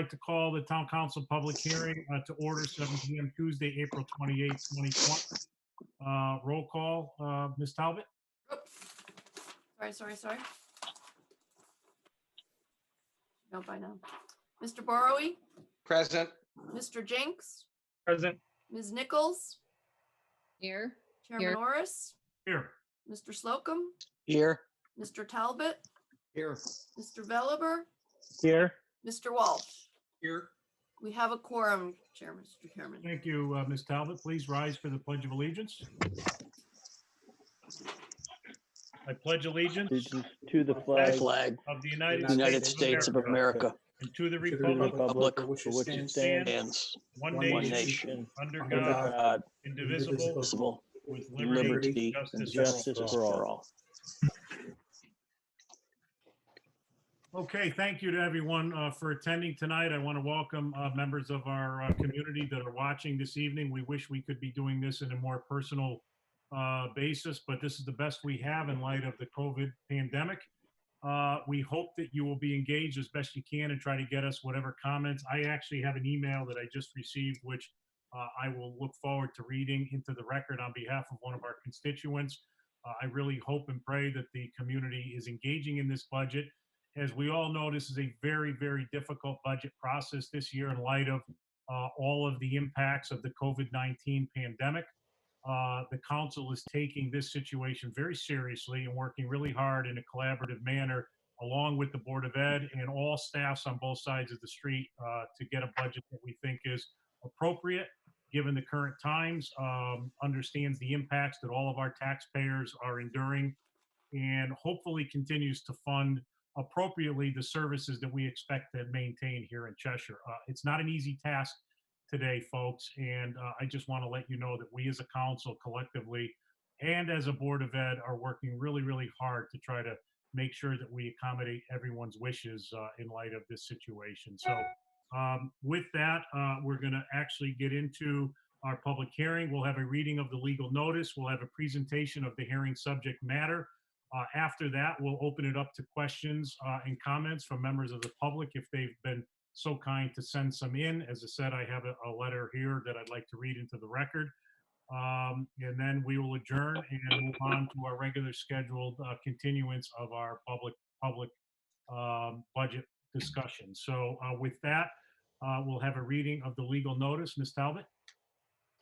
like to call the Town Council public hearing to order 7 p.m. Tuesday, April 28th, 2020. Roll call, Ms. Talbot? Sorry. No, by now. Mr. Borrowy? Present. Mr. Jenks? Present. Ms. Nichols? Here. Chairman Norris? Here. Mr. Slocum? Here. Mr. Talbot? Here. Mr. Veliver? Here. Mr. Walsh? Here. We have a quorum, Mr. Chairman. Thank you, Ms. Talbot. Please rise for the Pledge of Allegiance. I pledge allegiance To the Flag of the United States of America and to the to the republic republic for for which it stands, stands one one nation, nation, under under God, God, indivisible, indivisible, with liberty and and justice justice for all. for all. Okay, thank you to everyone for attending tonight. I want to welcome members of our community that are watching this evening. We wish we could be doing this in a more personal basis, but this is the best we have in light of the COVID pandemic. We hope that you will be engaged as best you can and try to get us whatever comments. I actually have an email that I just received, which I will look forward to reading into the record on behalf of one of our constituents. I really hope and pray that the community is engaging in this budget. As we all know, this is a very, very difficult budget process this year in light of all of the impacts of the COVID-19 pandemic. The council is taking this situation very seriously and working really hard in a collaborative manner along with the Board of Ed and all staffs on both sides of the street to get a budget that we think is appropriate given the current times, understands the impacts that all of our taxpayers are enduring, and hopefully continues to fund appropriately the services that we expect to maintain here in Cheshire. It's not an easy task today, folks, and I just want to let you know that we as a council collectively and as a Board of Ed are working really, really hard to try to make sure that we accommodate everyone's wishes in light of this situation. So with that, we're going to actually get into our public hearing. We'll have a reading of the legal notice. We'll have a presentation of the hearing subject matter. After that, we'll open it up to questions and comments from members of the public if they've been so kind to send some in. As I said, I have a letter here that I'd like to read into the record. And then we will adjourn and move on to our regular scheduled continuance of our public budget discussion. So with that, we'll have a reading of the legal notice. Ms. Talbot?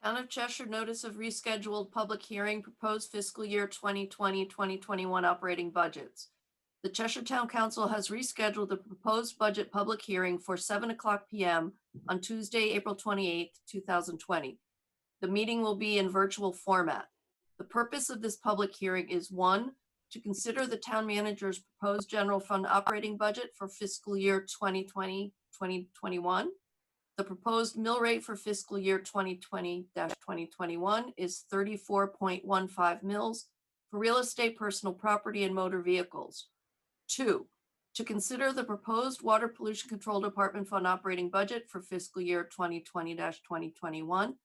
Town of Cheshire notice of rescheduled public hearing, proposed fiscal year 2020-2021 operating budgets. The Cheshire Town Council has rescheduled the proposed budget public hearing for 7:00 p.m. on Tuesday, April 28th, 2020. The meeting will be in virtual format. The purpose of this public hearing is 1, to consider the town manager's proposed general fund operating budget for fiscal year 2020-2021. The proposed mill rate for fiscal year 2020-2021 is 34.15 mils for real estate, personal property, and motor vehicles. 2, to consider the proposed Water Pollution Control Department fund operating budget for fiscal year 2020-2021.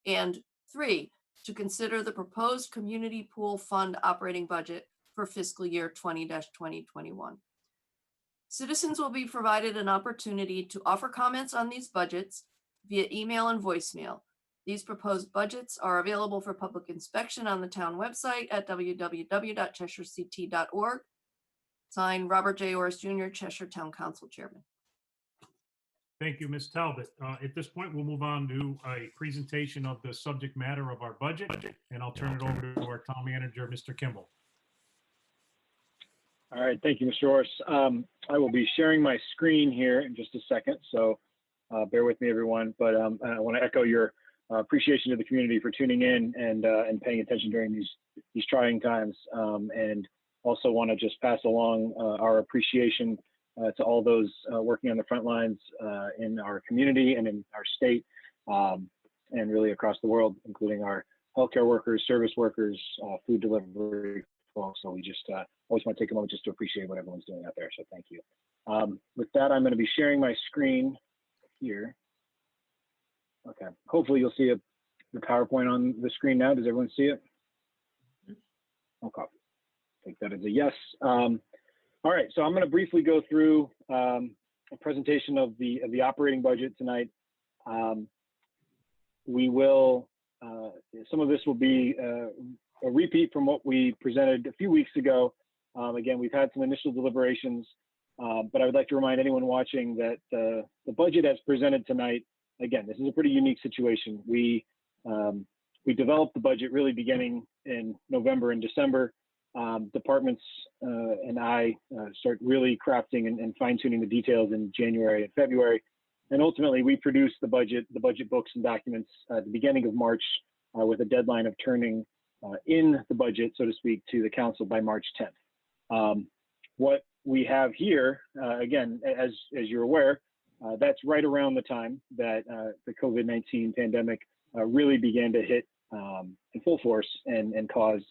And 3, to consider the proposed community pool fund operating budget for fiscal year 2020-2021. Citizens will be provided an opportunity to offer comments on these budgets via email and voicemail. These proposed budgets are available for public inspection on the town website at www.cheshirect.org. Signed, Robert J. Orris Jr., Cheshire Town Council Chairman. Thank you, Ms. Talbot. At this point, we'll move on to a presentation of the subject matter of our budget, and I'll turn it over to our town manager, Mr. Kimball. All right, thank you, Mr. Orris. I will be sharing my screen here in just a second, so bear with me, everyone. But I want to echo your appreciation to the community for tuning in and paying attention during these trying times, and also want to just pass along our appreciation to all those working on the front lines in our community and in our state, and really across the world, including our healthcare workers, service workers, food delivery folks. So we just always want to take a moment just to appreciate what everyone's doing out there. So thank you. With that, I'm going to be sharing my screen here. Okay. Hopefully you'll see the PowerPoint on the screen now. Does everyone see it? Okay. Take that as a yes. All right. So I'm going to briefly go through presentation of the operating budget tonight. We will, some of this will be a repeat from what we presented a few weeks ago. Again, we've had some initial deliberations, but I would like to remind anyone watching that the budget as presented tonight, again, this is a pretty unique situation. We developed the budget really beginning in November and December. Departments and I start really crafting and fine-tuning the details in January and February. And ultimately, we produced the budget books and documents at the beginning of March with a deadline of turning in the budget, so to speak, to the council by March 10th. What we have here, again, as you're aware, that's right around the time that the COVID-19 pandemic really began to hit in full force and cause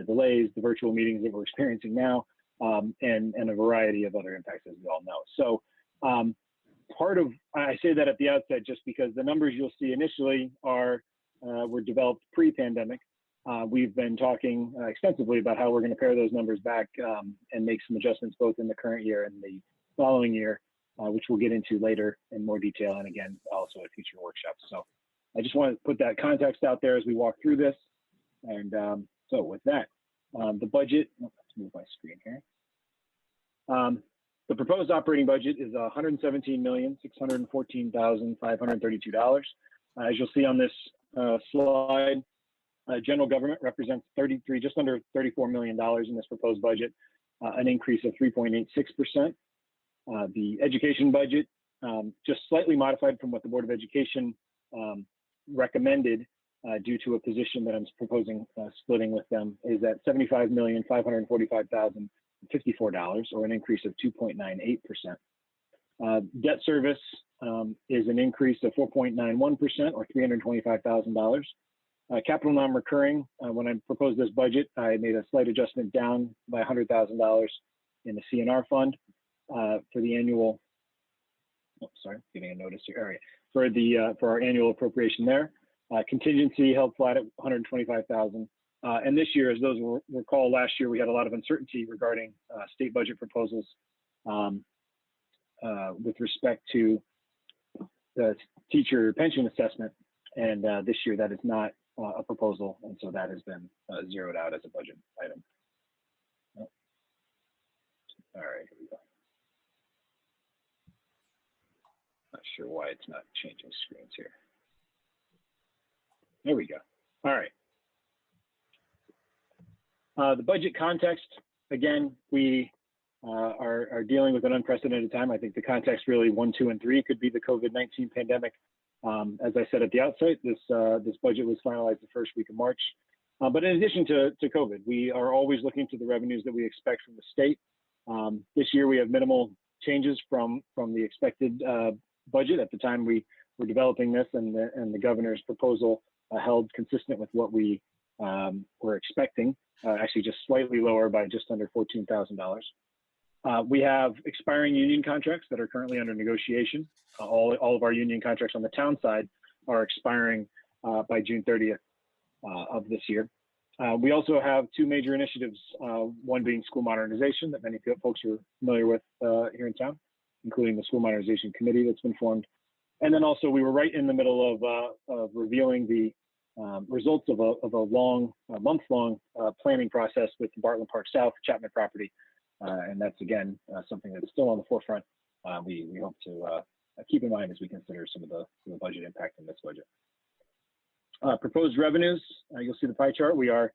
delays, the virtual meetings that we're experiencing now, and a variety of other impacts, as we all know. So I say that at the outset just because the numbers you'll see initially were developed pre-pandemic. We've been talking extensively about how we're going to pare those numbers back and make some adjustments both in the current year and the following year, which we'll get into later in more detail, and again, also at future workshops. So I just want to put that context out there as we walk through this. And so with that, the budget, let's move my screen here. The proposed operating budget is $117,614,532. As you'll see on this slide, general government represents just under $34 million in this proposed budget, an increase of 3.86%. The education budget, just slightly modified from what the Board of Education recommended due to a position that I'm proposing splitting with them, is at $75,545,054, or an increase of 2.98%. Debt service is an increase of 4.91%, or $325,000. Capital non-recurring, when I proposed this budget, I made a slight adjustment down by $100,000 in the CNR fund for the annual, getting a notice here, all right, for our annual appropriation there. Contingency held flat at $125,000. And this year, as those will recall, last year we had a lot of uncertainty regarding state budget proposals with respect to the teacher pension assessment. And this year that is not a proposal, and so that has been zeroed out as a budget item. All right, here we go. Not sure why it's not changing screens here. There we go. All right. The budget context, again, we are dealing with an unprecedented time. I think the context really 1, 2, and 3 could be the COVID-19 pandemic. As I said at the outset, this budget was finalized the first week of March. But in addition to COVID, we are always looking to the revenues that we expect from the state. This year, we have minimal changes from the expected budget at the time we were developing this, and the governor's proposal held consistent with what we were expecting, actually just slightly lower by just under $14,000. We have expiring union contracts that are currently under negotiation. All of our union contracts on the town side are expiring by June 30th of this year. We also have 2 major initiatives, one being school modernization that many folks are familiar with here in town, including the School Modernization Committee that's been formed. And then also we were right in the middle of reviewing the results of a month-long planning process with the Bartlett Park South Chapman property. And that's, again, something that's still on the forefront. We hope to keep in mind as we consider some of the budget impact in this budget. Proposed revenues, you'll see the pie chart. We are,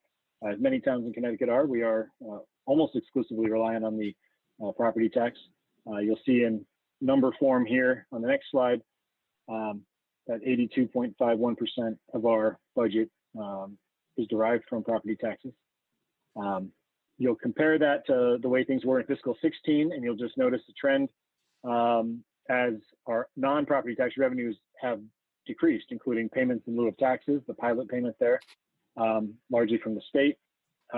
as many towns in Connecticut are, we are almost exclusively reliant on the property tax. You'll see in number form here on the next slide that 82.51% of our budget is derived from property taxes. You'll compare that to the way things were in fiscal 16, and you'll just notice the trend as our non-property tax revenues have decreased, including payments in lieu of taxes, the pilot payment there, largely from the state.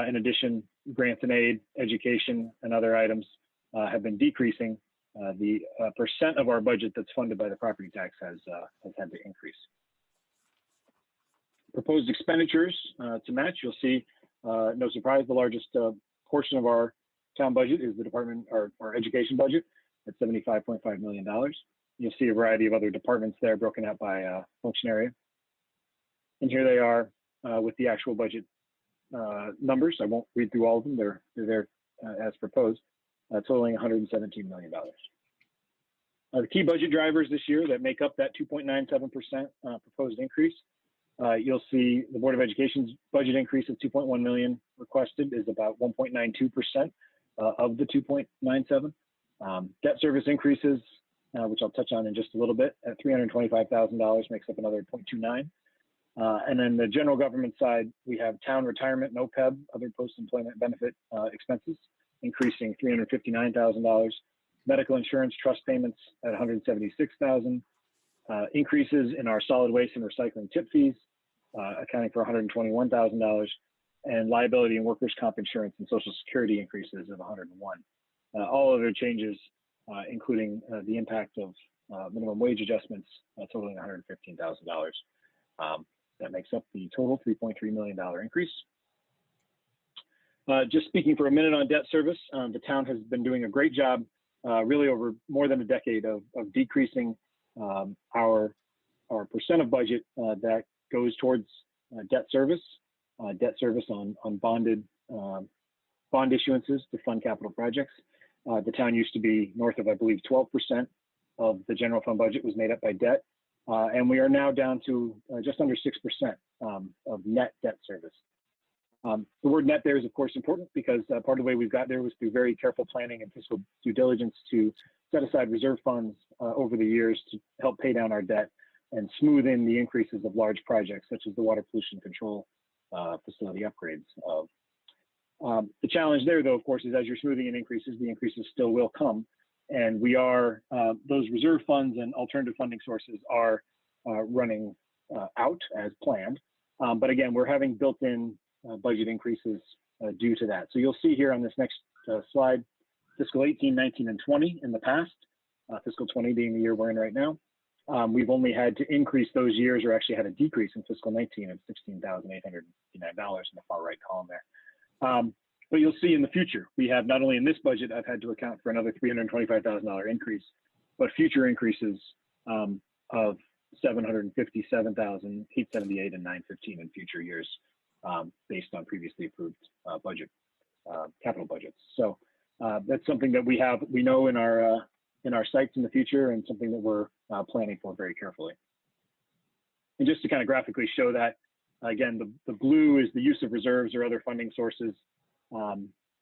In addition, grants and aid, education, and other items have been decreasing. The percent of our budget that's funded by the property tax has had to increase. Proposed expenditures to match, you'll see, no surprise, the largest portion of our town budget is the department, our education budget. at $75.5 million. You'll see a variety of other departments there broken out by function area. And here they are with the actual budget numbers. I won't read through all of them. They're there as proposed, totaling $117 million. The key budget drivers this year that make up that 2.97% proposed increase. You'll see the Board of Education's budget increase of 2.1 million requested is about 1.92% of the 2.97. Debt service increases, which I'll touch on in just a little bit, at $325,000 makes up another 0.29. And then the general government side, we have town retirement and OPEB, other post-employment benefit expenses, increasing $359,000. Medical insurance trust payments at $176,000. Increases in our solid waste and recycling tip fees, accounting for $121,000, and liability and workers' comp insurance and Social Security increases of $101. All other changes, including the impact of minimum wage adjustments, totaling $115,000. That makes up the total $3.3 million increase. Just speaking for a minute on debt service, the town has been doing a great job, really over more than a decade of decreasing our percent of budget that goes towards debt service on bonded bond issuances to fund capital projects. The town used to be north of, I believe, 12% of the general fund budget was made up by debt. And we are now down to just under 6% of net debt service. The word net there is, of course, important because part of the way we've got there was through very careful planning and fiscal due diligence to set aside reserve funds over the years to help pay down our debt and smooth in the increases of large projects, such as the water pollution control facility upgrades. The challenge there, though, of course, is as you're smoothing in increases, the increases still will come. And we are, those reserve funds and alternative funding sources are running out as planned. But again, we're having built-in budget increases due to that. So you'll see here on this next slide, fiscal 18, 19, and 20 in the past, fiscal 20 being the year we're in right now. We've only had to increase those years, or actually had a decrease in fiscal 19 of $16,859 in the far right column there. But you'll see in the future, we have not only in this budget, I've had to account for another $325,000 increase, but future increases of $757,878 and $915 in future years, based on previously approved capital budgets. So that's something that we know in our sites in the future, and something that we're planning for very carefully. And just to kind of graphically show that, again, the blue is the use of reserves or other funding sources.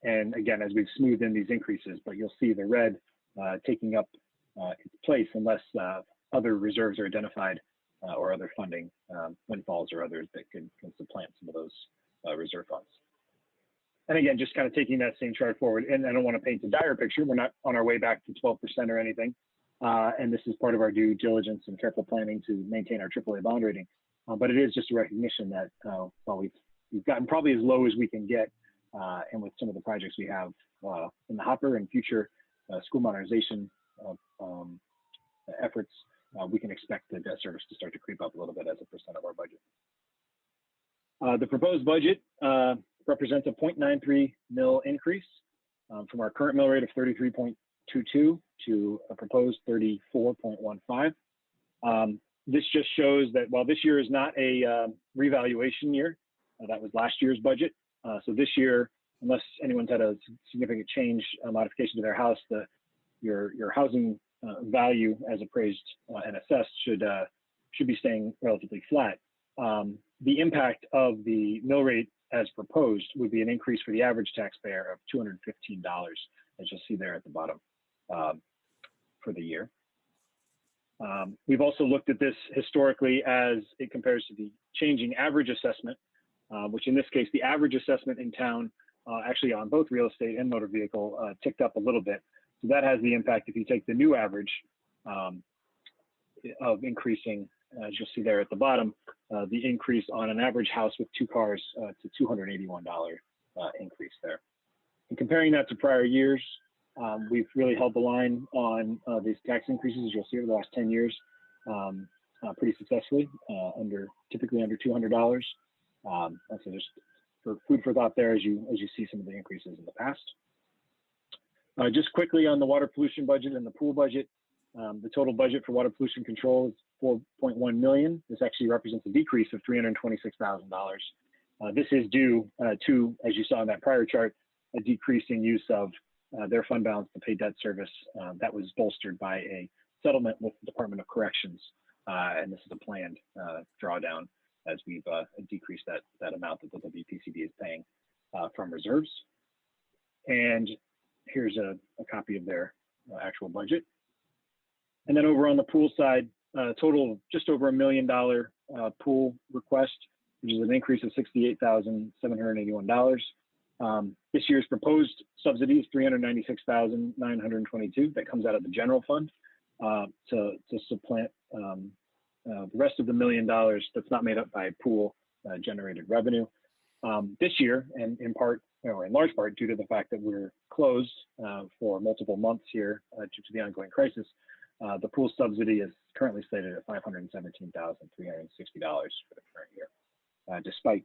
And again, as we've smoothed in these increases, but you'll see the red taking up its place unless other reserves are identified or other funding, windfalls or others that can supplant some of those reserve funds. And again, just kind of taking that same chart forward, and I don't want to paint a dire picture. We're not on our way back to 12% or anything. And this is part of our due diligence and careful planning to maintain our AAA bond rating. But it is just a recognition that while we've gotten probably as low as we can get, and with some of the projects we have in the hopper and future school modernization efforts, we can expect the debt service to start to creep up a little bit as a percent of our budget. The proposed budget represents a 0.93 mil increase from our current mill rate of 33.22 to a proposed 34.15. This just shows that while this year is not a revaluation year, that was last year's budget. So this year, unless anyone's had a significant change, modification to their house, your housing value as appraised and assessed should be staying relatively flat. The impact of the mill rate as proposed would be an increase for the average taxpayer of $215, as you'll see there at the bottom for the year. We've also looked at this historically as it compares to the changing average assessment, which in this case, the average assessment in town, actually on both real estate and motor vehicle, ticked up a little bit. So that has the impact if you take the new average of increasing, as you'll see there at the bottom, the increase on an average house with 2 cars to $281 increase there. And comparing that to prior years, we've really held the line on these tax increases, as you'll see over the last 10 years, pretty successfully, typically under $200. So just for food for thought there as you see some of the increases in the past. Just quickly on the water pollution budget and the pool budget, the total budget for water pollution control is $4.1 million. This actually represents a decrease of $326,000. This is due to, as you saw in that prior chart, a decrease in use of their fund balance to pay debt service that was bolstered by a settlement with the Department of Corrections. And this is a planned drawdown as we've decreased that amount that the WPCD is paying from reserves. And here's a copy of their actual budget. And then over on the pool side, total of just over $1 million pool request, which is an increase of $68,781. This year's proposed subsidy is $396,922. That comes out of the general fund to supplant the rest of the $1 million that's not made up by pool generated revenue. This year, and in part, or in large part, due to the fact that we're closed for multiple months here due to the ongoing crisis, the pool subsidy is currently slated at $517,360 for the current year, despite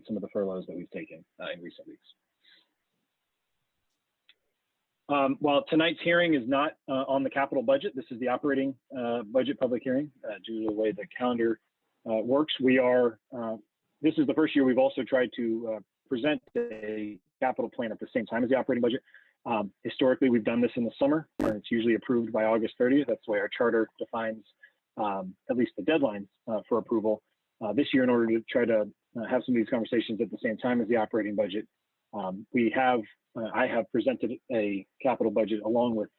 some of the furloughs that we've taken in recent weeks. While tonight's hearing is not on the capital budget, this is the operating budget public hearing due to the way the calendar works. This is the first year we've also tried to present a capital plan at the same time as the operating budget. Historically, we've done this in the summer, and it's usually approved by August 30th. That's the way our charter defines at least the deadlines for approval. This year, in order to try to have some of these conversations at the same time as the operating budget, I have presented a capital budget along with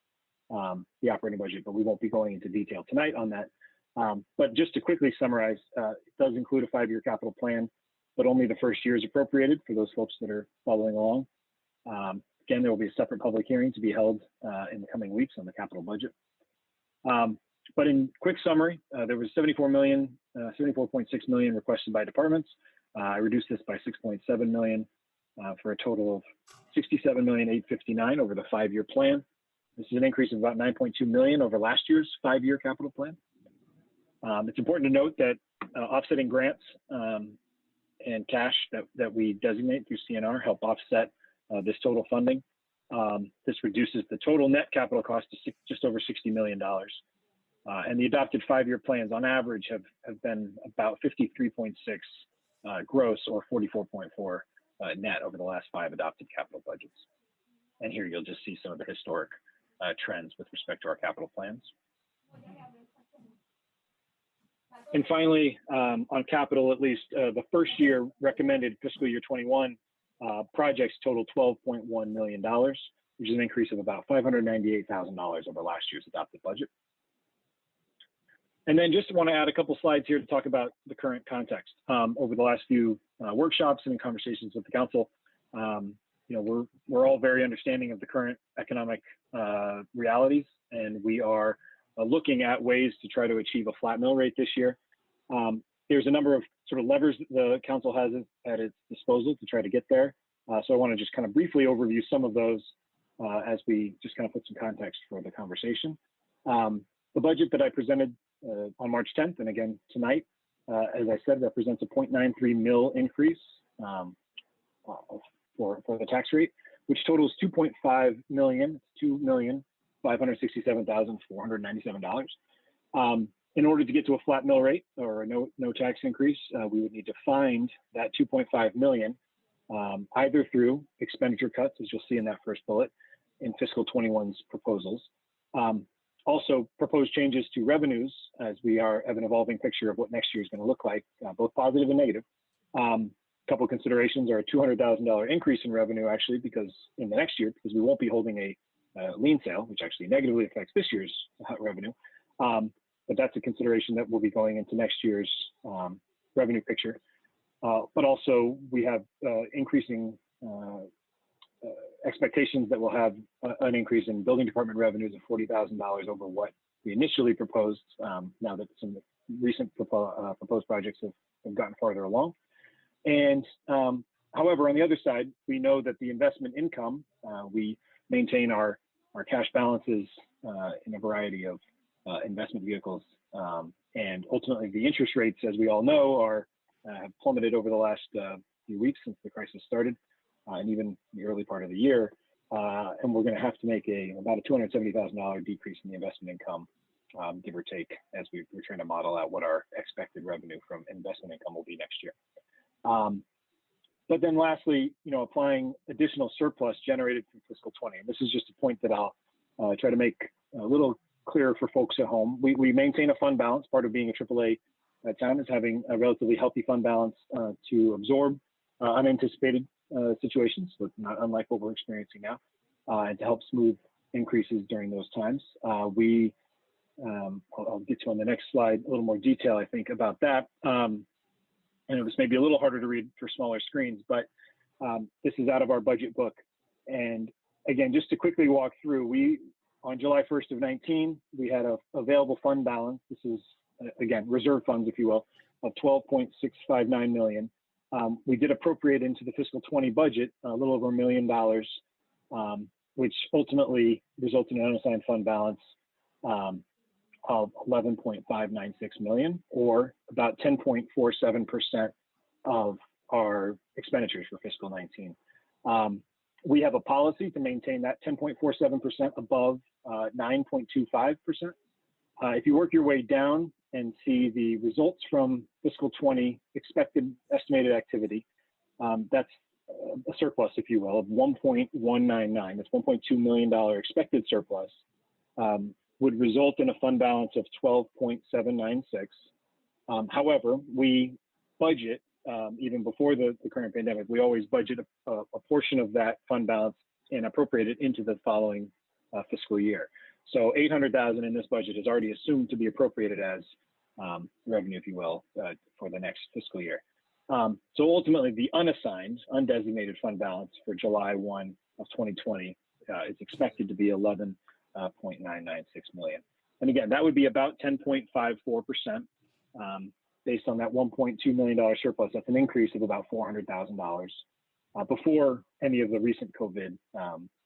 the operating budget, but we won't be going into detail tonight on that. But just to quickly summarize, it does include a 5-year capital plan, but only the first year is appropriated for those folks that are following along. Again, there will be a separate public hearing to be held in the coming weeks on the capital budget. But in quick summary, there was $74.6 million requested by departments. I reduced this by $6.7 million for a total of $67,859,000 over the 5-year plan. This is an increase of about $9.2 million over last year's 5-year capital plan. It's important to note that offsetting grants and cash that we designate through CNR help offset this total funding. This reduces the total net capital cost to just over $60 million. And the adopted 5-year plans on average have been about 53.6 gross or 44.4 net over the last 5 adopted capital budgets. And here you'll just see some of the historic trends with respect to our capital plans. And finally, on capital, at least the first year recommended fiscal year 21 projects total $12.1 million, which is an increase of about $598,000 over last year's adopted budget. And then just want to add a couple slides here to talk about the current context. Over the last few workshops and in conversations with the council, we're all very understanding of the current economic realities, and we are looking at ways to try to achieve a flat mill rate this year. There's a number of sort of levers the council has at its disposal to try to get there. So I want to just kind of briefly overview some of those as we just kind of put some context for the conversation. The budget that I presented on March 10th and again tonight, as I said, represents a 0.93 mil increase for the tax rate, which totals $2.5 million, $2,567,497. In order to get to a flat mill rate or a no tax increase, we would need to find that $2.5 million either through expenditure cuts, as you'll see in that first bullet, in fiscal 21's proposals. Also, proposed changes to revenues, as we have an evolving picture of what next year is going to look like, both positive and negative. A couple of considerations are a $200,000 increase in revenue, actually, because in the next year, because we won't be holding a lien sale, which actually negatively affects this year's revenue. But that's a consideration that will be going into next year's revenue picture. But also, we have increasing expectations that we'll have an increase in building department revenues of $40,000 over what we initially proposed, now that some recent proposed projects have gotten farther along. And however, on the other side, we know that the investment income, we maintain our cash balances in a variety of investment vehicles. And ultimately, the interest rates, as we all know, have plummeted over the last few weeks since the crisis started, and even the early part of the year. and we're going to have to make about a $270,000 decrease in the investment income, give or take, as we're trying to model out what our expected revenue from investment income will be next year. But then lastly, applying additional surplus generated from fiscal 20. And this is just a point that I'll try to make a little clearer for folks at home. We maintain a fund balance. Part of being a AAA town is having a relatively healthy fund balance to absorb unanticipated situations, but not unlike what we're experiencing now, and to help smooth increases during those times. I'll get to on the next slide a little more detail, I think, about that. And this may be a little harder to read for smaller screens, but this is out of our budget book. And again, just to quickly walk through, on July 1st of 19, we had a available fund balance. This is, again, reserve funds, if you will, of $12.659 million. We did appropriate into the fiscal 20 budget a little over $1 million, which ultimately resulted in an unassigned fund balance of $11.596 million, or about 10.47% of our expenditures for fiscal 19. We have a policy to maintain that 10.47% above 9.25%. If you work your way down and see the results from fiscal 20 expected estimated activity, that's a surplus, if you will, of 1.199. That's $1.2 million expected surplus. Would result in a fund balance of 12.796. However, we budget, even before the current pandemic, we always budget a portion of that fund balance and appropriate it into the following fiscal year. So $800,000 in this budget is already assumed to be appropriated as revenue, if you will, for the next fiscal year. So ultimately, the unassigned, undesignated fund balance for July 1 of 2020 is expected to be $11.996 million. And again, that would be about 10.54%. Based on that $1.2 million surplus. That's an increase of about $400,000 before any of the recent COVID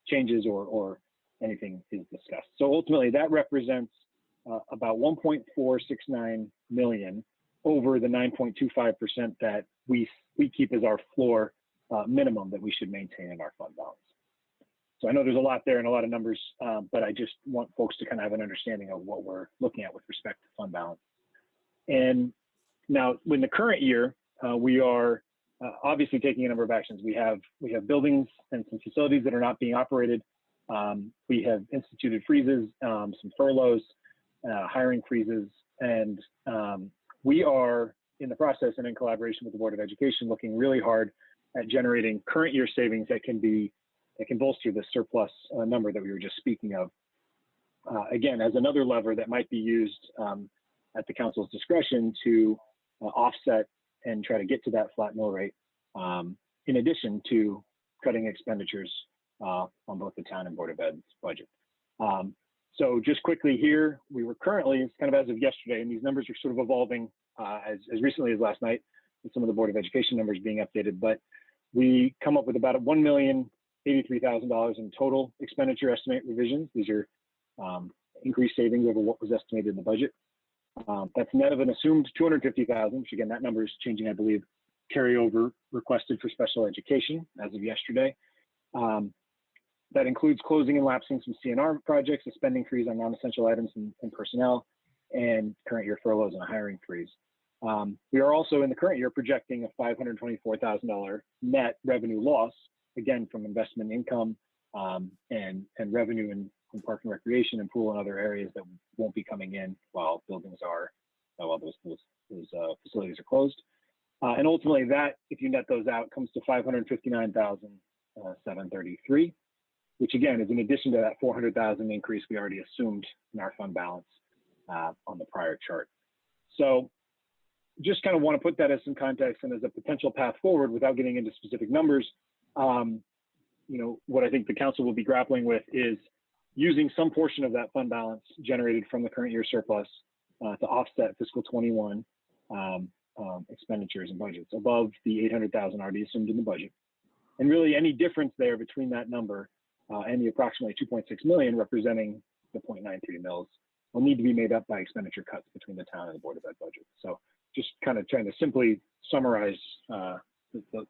changes or anything is discussed. So ultimately, that represents about 1.469 million over the 9.25% that we keep as our floor minimum that we should maintain in our fund balance. So I know there's a lot there and a lot of numbers, but I just want folks to kind of have an understanding of what we're looking at with respect to fund balance. And now, in the current year, we are obviously taking a number of actions. We have buildings and some facilities that are not being operated. We have instituted freezes, some furloughs, hiring freezes, and we are in the process and in collaboration with the Board of Education looking really hard at generating current year savings that can bolster the surplus number that we were just speaking of. Again, as another lever that might be used at the council's discretion to offset and try to get to that flat mill rate, in addition to cutting expenditures on both the town and Board of Ed's budget. So just quickly here, we were currently, it's kind of as of yesterday, and these numbers are sort of evolving as recently as last night, with some of the Board of Education numbers being updated, but we come up with about $1,083,000 in total expenditure estimate revisions. These are increased savings over what was estimated in the budget. That's net of an assumed $250,000, which again, that number is changing, I believe, carryover requested for special education as of yesterday. That includes closing and lapsing some CNR projects, a spending freeze on non-essential items and personnel, and current year furloughs and a hiring freeze. We are also in the current year projecting a $524,000 net revenue loss, again, from investment income and revenue in park and recreation and pool and other areas that won't be coming in while buildings are, while those facilities are closed. And ultimately that, if you net those out, comes to $559,733, which again is in addition to that $400,000 increase we already assumed in our fund balance on the prior chart. So just kind of want to put that as some context and as a potential path forward without getting into specific numbers. What I think the council will be grappling with is using some portion of that fund balance generated from the current year surplus to offset fiscal 21 expenditures and budgets above the $800,000 already assumed in the budget. And really any difference there between that number and the approximately 2.6 million representing the 0.93 mils will need to be made up by expenditure cuts between the town and the Board of Ed budget. So just kind of trying to simply summarize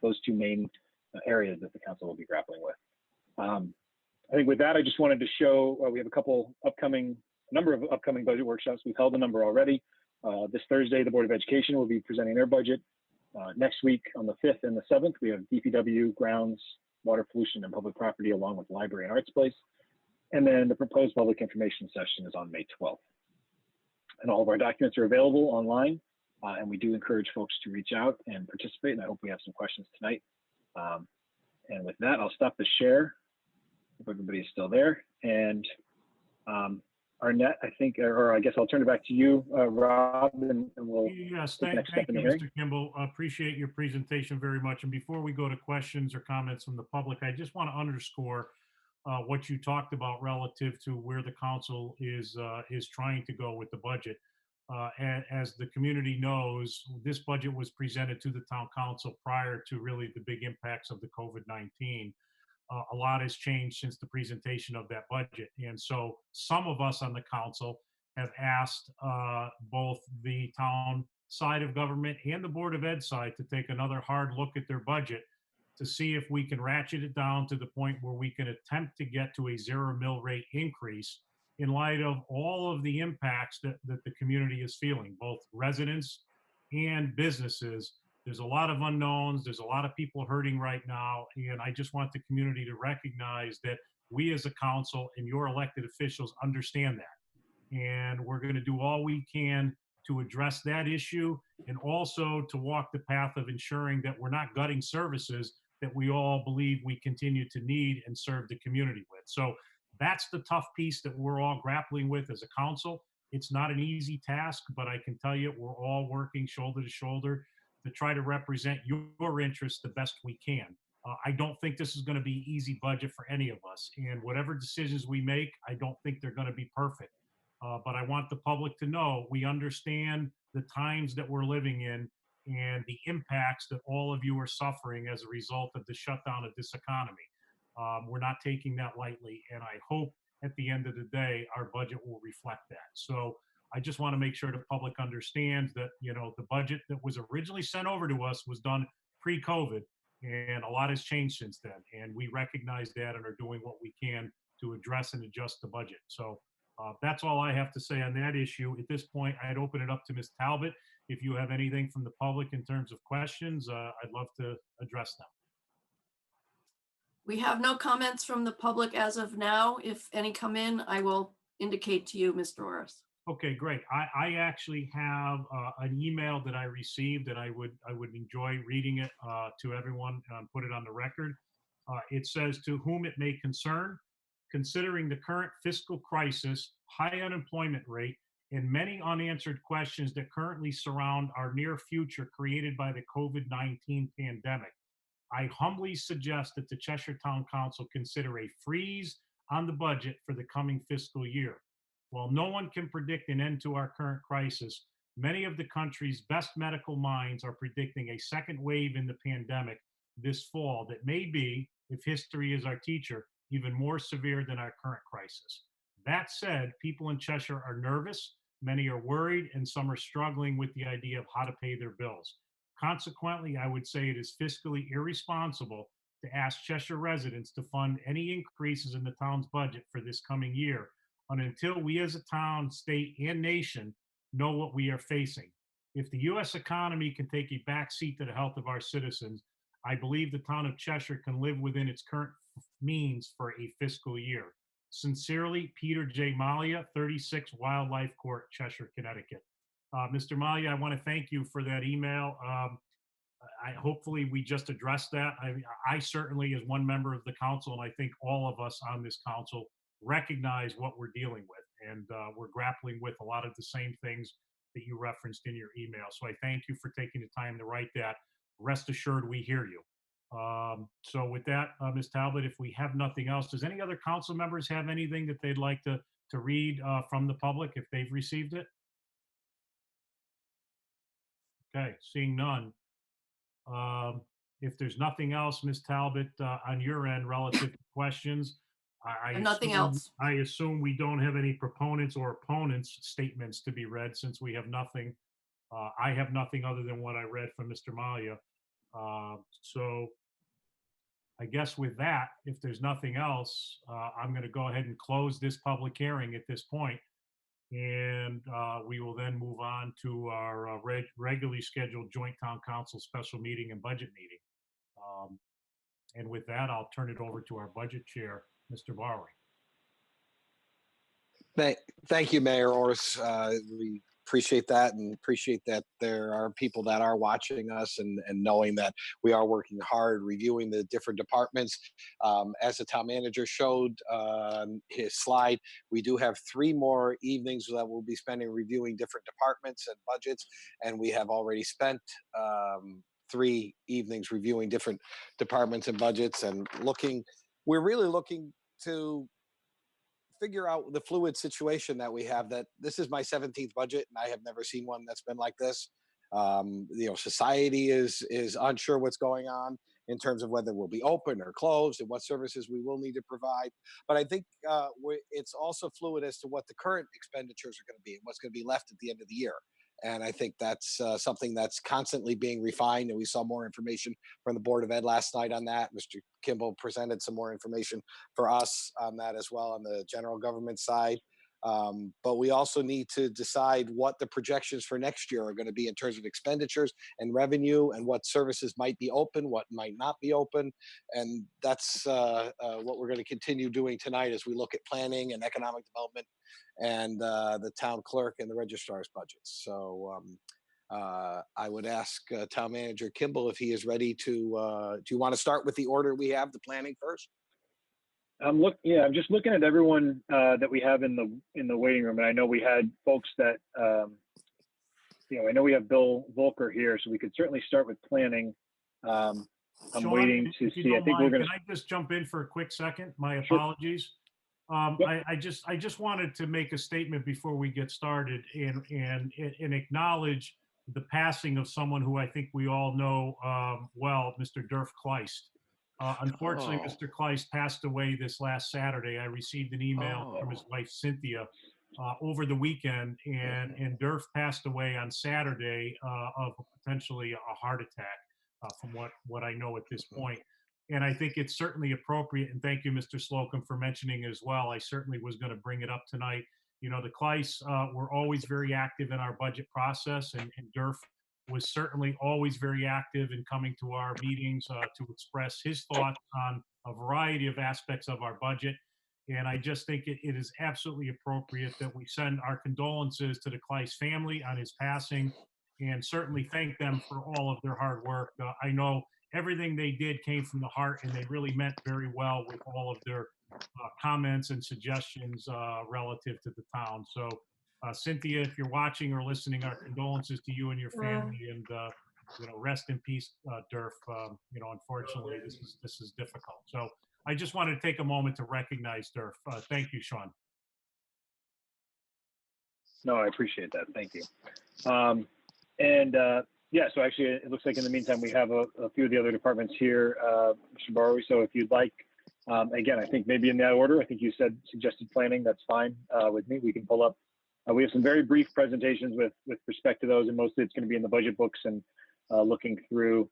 those two main areas that the council will be grappling with. I think with that, I just wanted to show we have a number of upcoming budget workshops. We've held a number already. This Thursday, the Board of Education will be presenting their budget. Next week, on the 5th and the 7th, we have DPW, grounds, water pollution, and public property, along with library and arts place. And then the proposed public information session is on May 12th. And all of our documents are available online. And we do encourage folks to reach out and participate. And I hope we have some questions tonight. And with that, I'll stop the share. Hope everybody is still there. And Arnett, I think, or I guess I'll turn it back to you, Rob, and we'll Yes, take the thank next step in you, the hearing. Mr. Kimball. Appreciate your presentation very much. And before we go to questions or comments from the public, I just want to underscore what you talked about relative to where the council is trying to go with the budget. As the community knows, this budget was presented to the town council prior to really the big impacts of the COVID-19. A lot has changed since the presentation of that budget. And so some of us on the council have asked both the town side of government and the Board of Ed side to take another hard look at their budget to see if we can ratchet it down to the point where we can attempt to get to a 0 mill rate increase in light of all of the impacts that the community is feeling, both residents and businesses. There's a lot of unknowns. There's a lot of people hurting right now. And I just want the community to recognize that we as a council and your elected officials understand that. And we're going to do all we can to address that issue and also to walk the path of ensuring that we're not gutting services that we all believe we continue to need and serve the community with. So that's the tough piece that we're all grappling with as a council. It's not an easy task, but I can tell you we're all working shoulder to shoulder to try to represent your interests the best we can. I don't think this is going to be easy budget for any of us. And whatever decisions we make, I don't think they're going to be perfect. But I want the public to know we understand the times that we're living in and the impacts that all of you are suffering as a result of the shutdown of this economy. We're not taking that lightly. And I hope at the end of the day, our budget will reflect that. So I just want to make sure the public understands that, you know, the budget that was originally sent over to us was done pre-COVID, and a lot has changed since then. And we recognize that and are doing what we can to address and adjust the budget. So that's all I have to say on that issue. At this point, I'd open it up to Ms. Talbot. If you have anything from the public in terms of questions, I'd love to address them. We have no comments from the public as of now. If any come in, I will indicate to you, Mr. Orris. Okay, great. I actually have an email that I received, and I would enjoy reading it to everyone and put it on the record. It says, "To whom it may concern, considering the current fiscal crisis, high unemployment rate, and many unanswered questions that currently surround our near future created by the COVID-19 pandemic, I humbly suggest that the Cheshire Town Council consider a freeze on the budget for the coming fiscal year. While no one can predict an end to our current crisis, many of the country's best medical minds are predicting a second wave in the pandemic this fall that may be, if history is our teacher, even more severe than our current crisis. That said, people in Cheshire are nervous, many are worried, and some are struggling with the idea of how to pay their bills. Consequently, I would say it is fiscally irresponsible to ask Cheshire residents to fund any increases in the town's budget for this coming year until we as a town, state, and nation know what we are facing. If the U.S. economy can take a backseat to the health of our citizens, I believe the town of Cheshire can live within its current means for a fiscal year. Sincerely, Peter J. Malia, 36 Wildlife Court, Cheshire, Connecticut." Mr. Malia, I want to thank you for that email. Hopefully we just addressed that. I certainly, as one member of the council, and I think all of us on this council, recognize what we're dealing with. And we're grappling with a lot of the same things that you referenced in your email. So I thank you for taking the time to write that. Rest assured, we hear you. So with that, Ms. Talbot, if we have nothing else, does any other council members have anything that they'd like to read from the public if they've received it? Okay, seeing none. If there's nothing else, Ms. Talbot, on your end relative to questions, And nothing else. I assume we don't have any proponents or opponents' statements to be read since we have nothing. I have nothing other than what I read from Mr. Malia. So I guess with that, if there's nothing else, I'm going to go ahead and close this public hearing at this point, and we will then move on to our regularly scheduled joint town council special meeting and budget meeting. And with that, I'll turn it over to our budget chair, Mr. Borrowing. Thank you, Mayor Orris. We appreciate that, and appreciate that there are people that are watching us, and knowing that we are working hard reviewing the different departments. As the town manager showed on his slide, we do have 3 more evenings that we'll be spending reviewing different departments and budgets, and we have already spent 3 evenings reviewing different departments and budgets, and we're really looking to figure out the fluid situation that we have. That this is my 17th budget, and I have never seen one that's been like this. Society is unsure what's going on in terms of whether we'll be open or closed, and what services we will need to provide. But I think it's also fluid as to what the current expenditures are going to be, and what's going to be left at the end of the year. And I think that's something that's constantly being refined. And we saw more information from the Board of Ed last night on that. Mr. Kimball presented some more information for us on that as well, on the general government side. But we also need to decide what the projections for next year are going to be in terms of expenditures and revenue, and what services might be open, what might not be open. And that's what we're going to continue doing tonight as we look at planning and economic development, and the town clerk and the registrar's budgets. So I would ask Town Manager Kimball if he is ready to, do you want to start with the order we have, the planning first? I'm just looking at everyone that we have in the waiting room, and I know we had folks that I know we have Bill Volker here, so we could certainly start with planning. I'm Sean, waiting to if you see. I don't think mind, we're going can I just jump in for a quick second? My Sure. apologies. Yep. I just wanted to make a statement before we get started, and acknowledge the passing of someone who I think we all know well, Mr. Dirk Kleist. Unfortunately, Oh. Mr. Kleist passed away this last Saturday. I received an email from his Oh. wife, Cynthia, over the weekend, and Durf passed away on Saturday of potentially a heart attack, from what I know at this point. And I think it's certainly appropriate, and thank you, Mr. Slocum, for mentioning as well. I certainly was going to bring it up tonight. You know, the Kleiss were always very active in our budget process, and Durf was certainly always very active in coming to our meetings to express his thoughts on a variety of aspects of our budget. And I just think it is absolutely appropriate that we send our condolences to the Kleiss family on his passing, and certainly thank them for all of their hard work. I know everything they did came from the heart, and they really meant very well with all of their comments and suggestions relative to the town. So, Cynthia, if you're watching or listening, our condolences to you and your family, and rest in peace, Durf. Unfortunately, this is difficult. So, I just wanted to take a moment to recognize Durf. Thank you, Sean. No, I appreciate that. Thank you. So actually, it looks like in the meantime, we have a few of the other departments here, Mr. Borrowy. So if you'd like, again, I think maybe in that order, I think you suggested planning. That's fine with me. We can pull up. We have some very brief presentations with respect to those, and mostly it's going to be in the budget books and looking through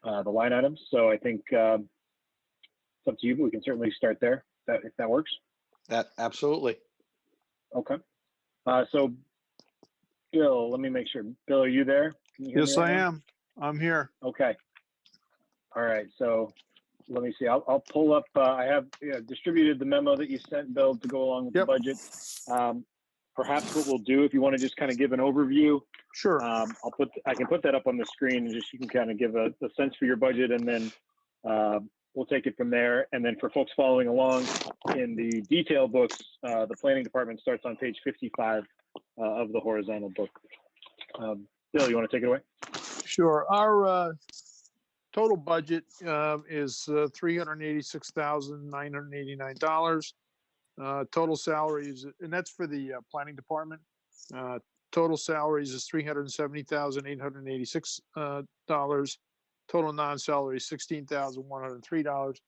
the line items. So I think it's up to you, but we can certainly start there if that works. That absolutely. Okay. So Bill, let me make sure. Bill, are you there? Can you hear Yes, me right I now? am. I'm here. Okay. All right. So let me see. I'll pull up. I have distributed the memo that you sent, Bill, to go along with Yep. the budget. Perhaps what we'll do, if you want to just kind of give an overview, Sure. I can put that up on the screen, and just you can kind of give a sense for your budget, and then we'll take it from there. And then for folks following along in the detail books, the planning department starts on page 55 of the horizontal book. Bill, you want to take it away? Sure. Our total budget is $386,989. Total salaries, and that's for the planning department. Total salaries is $370,886. Total non-salary is $16,103.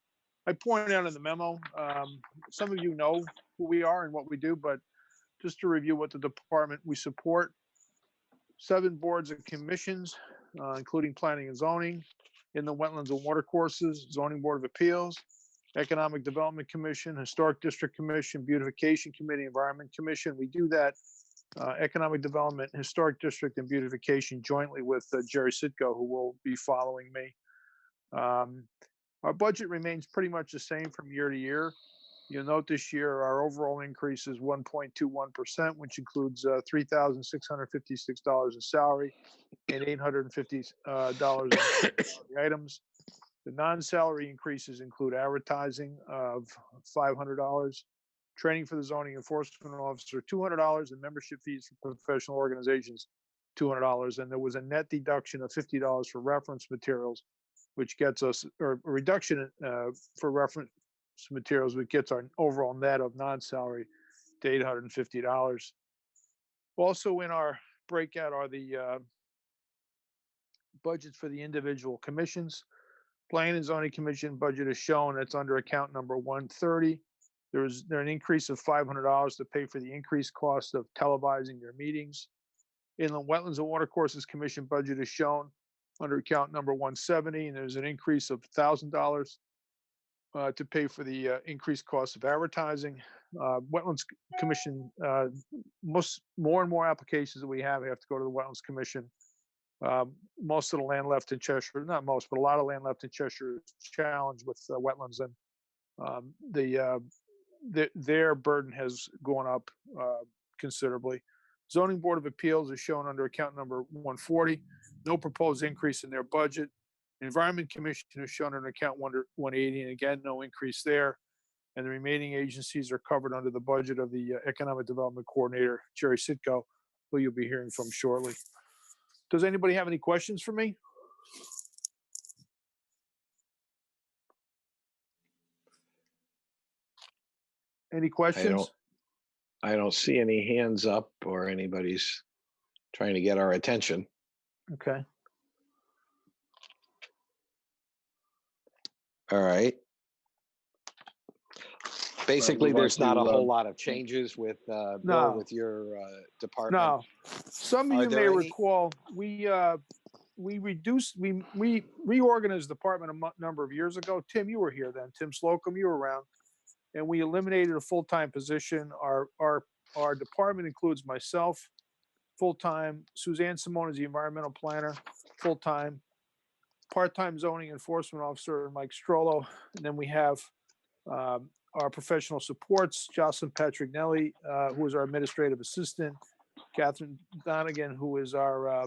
I pointed out in the memo, some of you know who we are and what we do, but just to review what the department we support: 7 boards and commissions, including planning and zoning, Inland Wetlands and Watercourses, Zoning Board of Appeals, Economic Development Commission, Historic District Commission, Beautification Committee, Environment Commission. We do that Economic Development, Historic District, and Beautification jointly with Jerry Sitko, who will be following me. Our budget remains pretty much the same from year to year. You'll note this year our overall increase is 1.21%, which includes $3,656 in salary and $850 in items. The non-salary increases include advertising of $500, training for the zoning enforcement officer $200, and membership fees for professional organizations $200. And there was a net deduction of $50 for reference materials, which gets us, or a reduction for reference materials, which gets our overall net of non-salary to $850. Also in our breakout are the budgets for the individual commissions. Planning and Zoning Commission budget is shown. It's under account number 130. There's an increase of $500 to pay for the increased cost of televising their meetings. Inland Wetlands and Watercourses Commission budget is shown under account number 170, and there's an increase of $1,000 to pay for the increased cost of advertising. Wetlands Commission, more and more applications that we have to go to the Wetlands Commission. Most of the land left in Cheshire, not most, but a lot of land left in Cheshire is challenged with wetlands, and their burden has gone up considerably. Zoning Board of Appeals is shown under account number 140. No proposed increase in their budget. Environment Commission is shown under account 180, and again, no increase there. And the remaining agencies are covered under the budget of the Economic Development Coordinator, Jerry Sitko, who you'll be hearing from shortly. Does anybody have any questions for me? Any questions? I don't see any hands up or anybody's trying to get our attention. Okay. All right. Basically, move on there's not a to, whole lot of changes with Bill, No. with your department. No, some of Are you may there any- recall, we reorganized the department a number of years ago. Tim, you were here then. Tim Slocum, you were around. And we eliminated a full-time position. Our department includes myself, full-time. Suzanne Simone is the environmental planner, full-time. Part-time zoning enforcement officer, Mike Strollo. And then we have our professional supports, Jocelyn Patrignelli, who is our administrative assistant, Catherine Donegan, who is our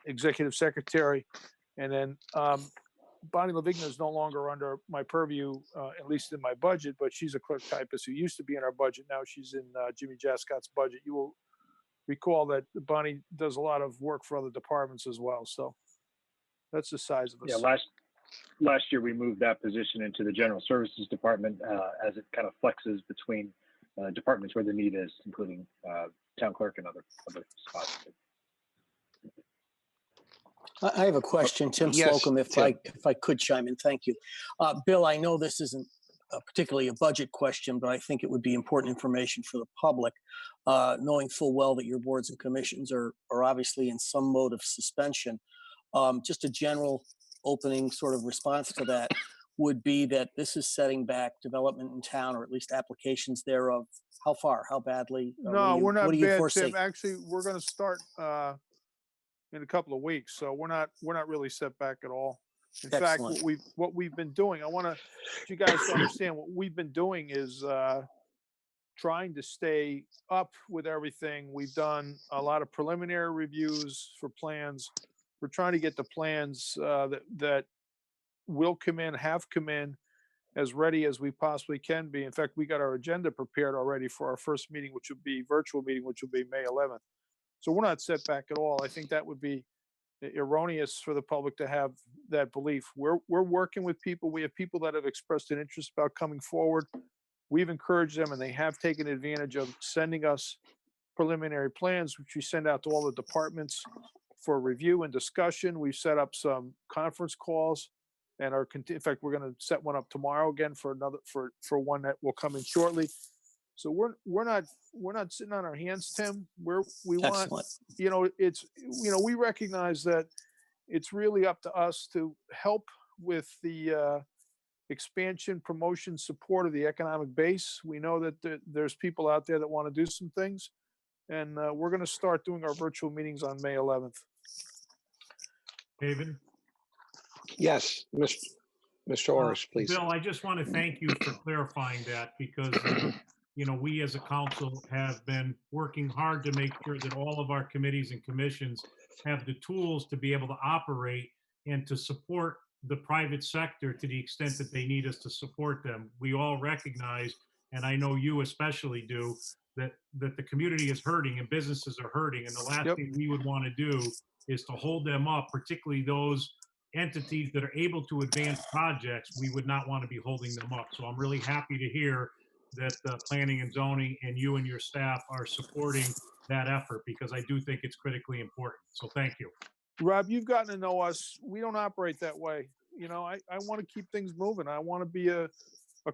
executive secretary, and then Bonnie Lavigna is no longer under my purview, at least in my budget, but she's a clerk typist who used to be in our budget. Now she's in Jimmy Jascott's budget. You will recall that Bonnie does a lot of work for other departments as well. So that's the size of us. Yeah, last year we moved that position into the General Services Department as it kind of flexes between departments where the need is, including town clerk and other spots. I have a question, Tim Yes, Slocum, if Tim. I could chime in. Thank you. Bill, I know this isn't particularly a budget question, but I think it would be important information for the public, knowing full well that your boards and commissions are obviously in some mode of suspension. Just a general opening sort of response to that would be that this is setting back development in town, or at least applications thereof. How far? How badly? No, we're not what do you bad, foresee? Tim. Actually, we're going to start in a couple of weeks, so we're not really set back at all. In fact, Excellent. what we've been doing, I want you guys to understand what we've been doing is trying to stay up with everything. We've done a lot of preliminary reviews for plans. We're trying to get the plans that will come in, have come in, as ready as we possibly can be. In fact, we got our agenda prepared already for our first meeting, which would be virtual meeting, which will be May 11th. So we're not set back at all. I think that would be erroneous for the public to have that belief. We're working with people. We have people that have expressed an interest about coming forward. We've encouraged them, and they have taken advantage of sending us preliminary plans, which we send out to all the departments for review and discussion. We've set up some conference calls, and in fact, we're going to set one up tomorrow again for one that will come in shortly. So we're not sitting on our hands, Tim. We want, Excellent. we recognize that it's really up to us to help with the expansion, promotion, support of the economic base. We know that there's people out there that want to do some things, and we're going to start doing our virtual meetings on May 11th. Haven? Yes, Mr. Orris, please. Bill, I just want to thank you for clarifying that because, we as a council have been working hard to make sure that all of our committees and commissions have the tools to be able to operate and to support the private sector to the extent that they need us to support them. We all recognize, and I know you especially do, that the community is hurting and businesses are hurting. And the last Yep. thing we would want to do is to hold them up, particularly those entities that are able to advance projects. We would not want to be holding them up. So I'm really happy to hear that planning and zoning and you and your staff are supporting that effort because I do think it's critically important. So thank you. Rob, you've gotten to know us. We don't operate that way. I want to keep things moving. I want to be a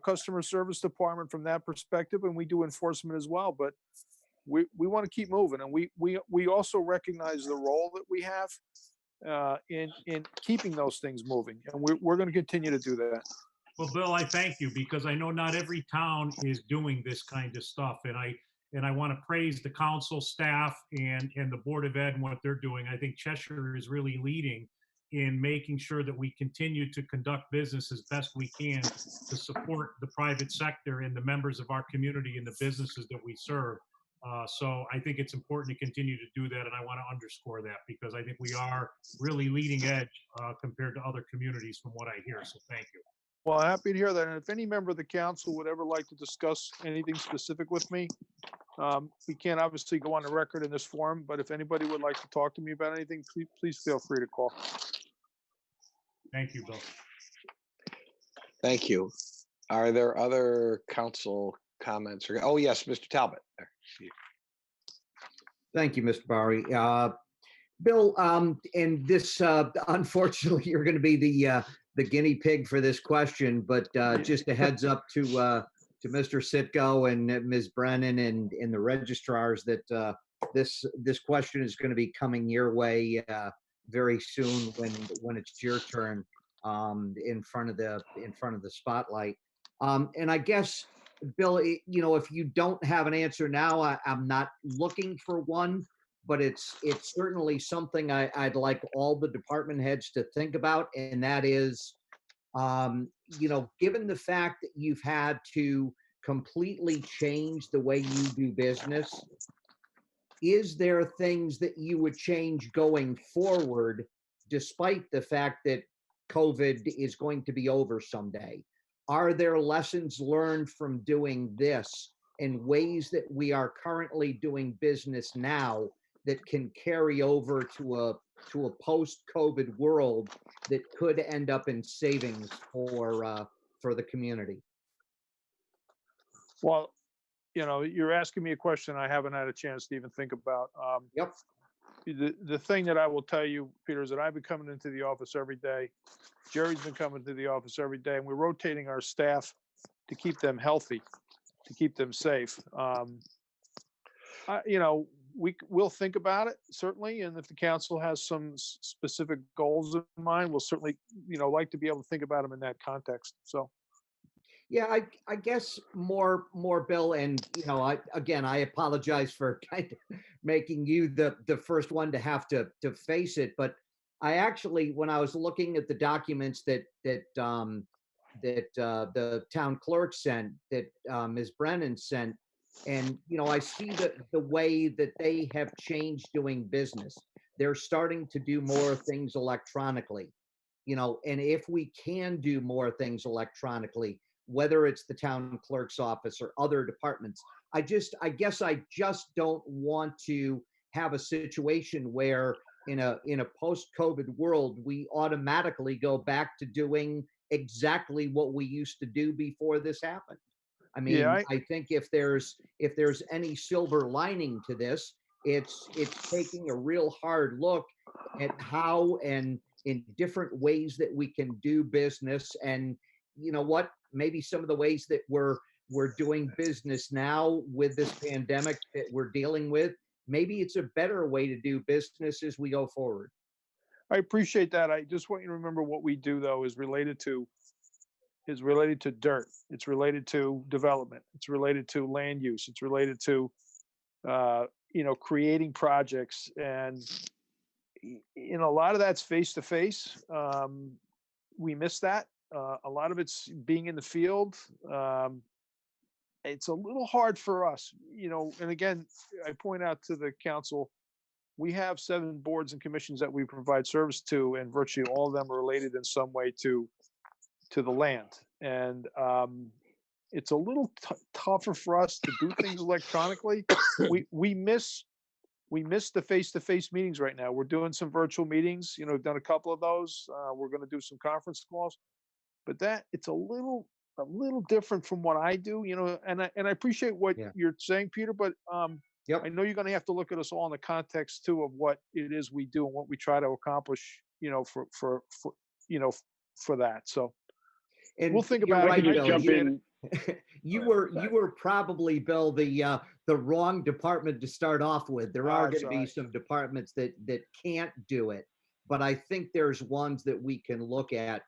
customer service department from that perspective, and we do enforcement as well. But we want to keep moving, and we also recognize the role that we have in keeping those things moving, and we're going to continue to do that. Well, Bill, I thank you because I know not every town is doing this kind of stuff, and I want to praise the council staff and the Board of Ed and what they're doing. I think Cheshire is really leading in making sure that we continue to conduct business as best we can to support the private sector and the members of our community and the businesses that we serve. So I think it's important to continue to do that, and I want to underscore that because I think we are really leading edge compared to other communities from what I hear. So thank you. Well, happy to hear that. And if any member of the council would ever like to discuss anything specific with me, we can't obviously go on the record in this forum, but if anybody would like to talk to me about anything, please feel free to call. Thank you, Bill. Thank you. Are there other council comments? Oh, yes, Mr. Talbot. Thank you, Mr. Bowery. Bill, and this, unfortunately, you're going to be the guinea pig for this question, but just a heads up to Mr. Sitko and Ms. Brennan and the registrars that this question is going to be coming your way very soon when it's your turn in front of the spotlight. And I guess, Bill, if you don't have an answer now, I'm not looking for one, but it's certainly something I'd like all the department heads to think about, and that is, given the fact that you've had to completely change the way you do business, is there things that you would change going forward, despite the fact that COVID is going to be over someday? Are there lessons learned from doing this and ways that we are currently doing business now that can carry over to a post-COVID world that could end up in savings for the community? Well, you're asking me a question I haven't had a chance to even think about. Yep. The thing that I will tell you, Peter, is that I've been coming into the office every day. Jerry's been coming to the office every day, and we're rotating our staff to keep them healthy, to keep them safe. We'll think about it, certainly, and if the council has some specific goals in mind, we'll certainly, like to be able to think about them in that context. So. Yeah, I guess more, Bill, and I apologize for kind of making you the first one to have to face it, but I actually, when I was looking at the documents that the town clerk sent, that Ms. Brennan sent, and I see the way that they have changed doing business. They're starting to do more things electronically, and if we can do more things electronically, whether it's the town clerk's office or other departments, I guess I just don't want to have a situation where in a post-COVID world, we automatically go back to doing exactly what we used to do before this happened. I mean, yeah, I think if there's any silver lining to this, it's taking a real hard look at how and in different ways that we can do business. And you know what? Maybe some of the ways that we're doing business now with this pandemic that we're dealing with, maybe it's a better way to do business as we go forward. I appreciate that. I just want you to remember what we do though is related to dirt. It's related to development. It's related to land use. It's related to creating projects, and a lot of that's face to face. We miss that. A lot of it's being in the field. It's a little hard for us, and again, I point out to the council, we have 7 boards and commissions that we provide service to, and virtually all of them are related in some way to the land. And it's a little tougher for us to do things electronically. We miss the face-to-face meetings right now. We're doing some virtual meetings. We've done a couple of those. We're going to do some conference calls, but it's a little different from what I do. And I appreciate what you're saying, Peter. But Yep. I know you're going to have to look at us all in the context too of what it is we do and what we try to accomplish. For that. So. And We'll think you're about it. right, I could Bill. just jump in. You were probably, Bill, the wrong department to start off with. There are going to be some departments that can't do it, but I think there's ones that we can look at.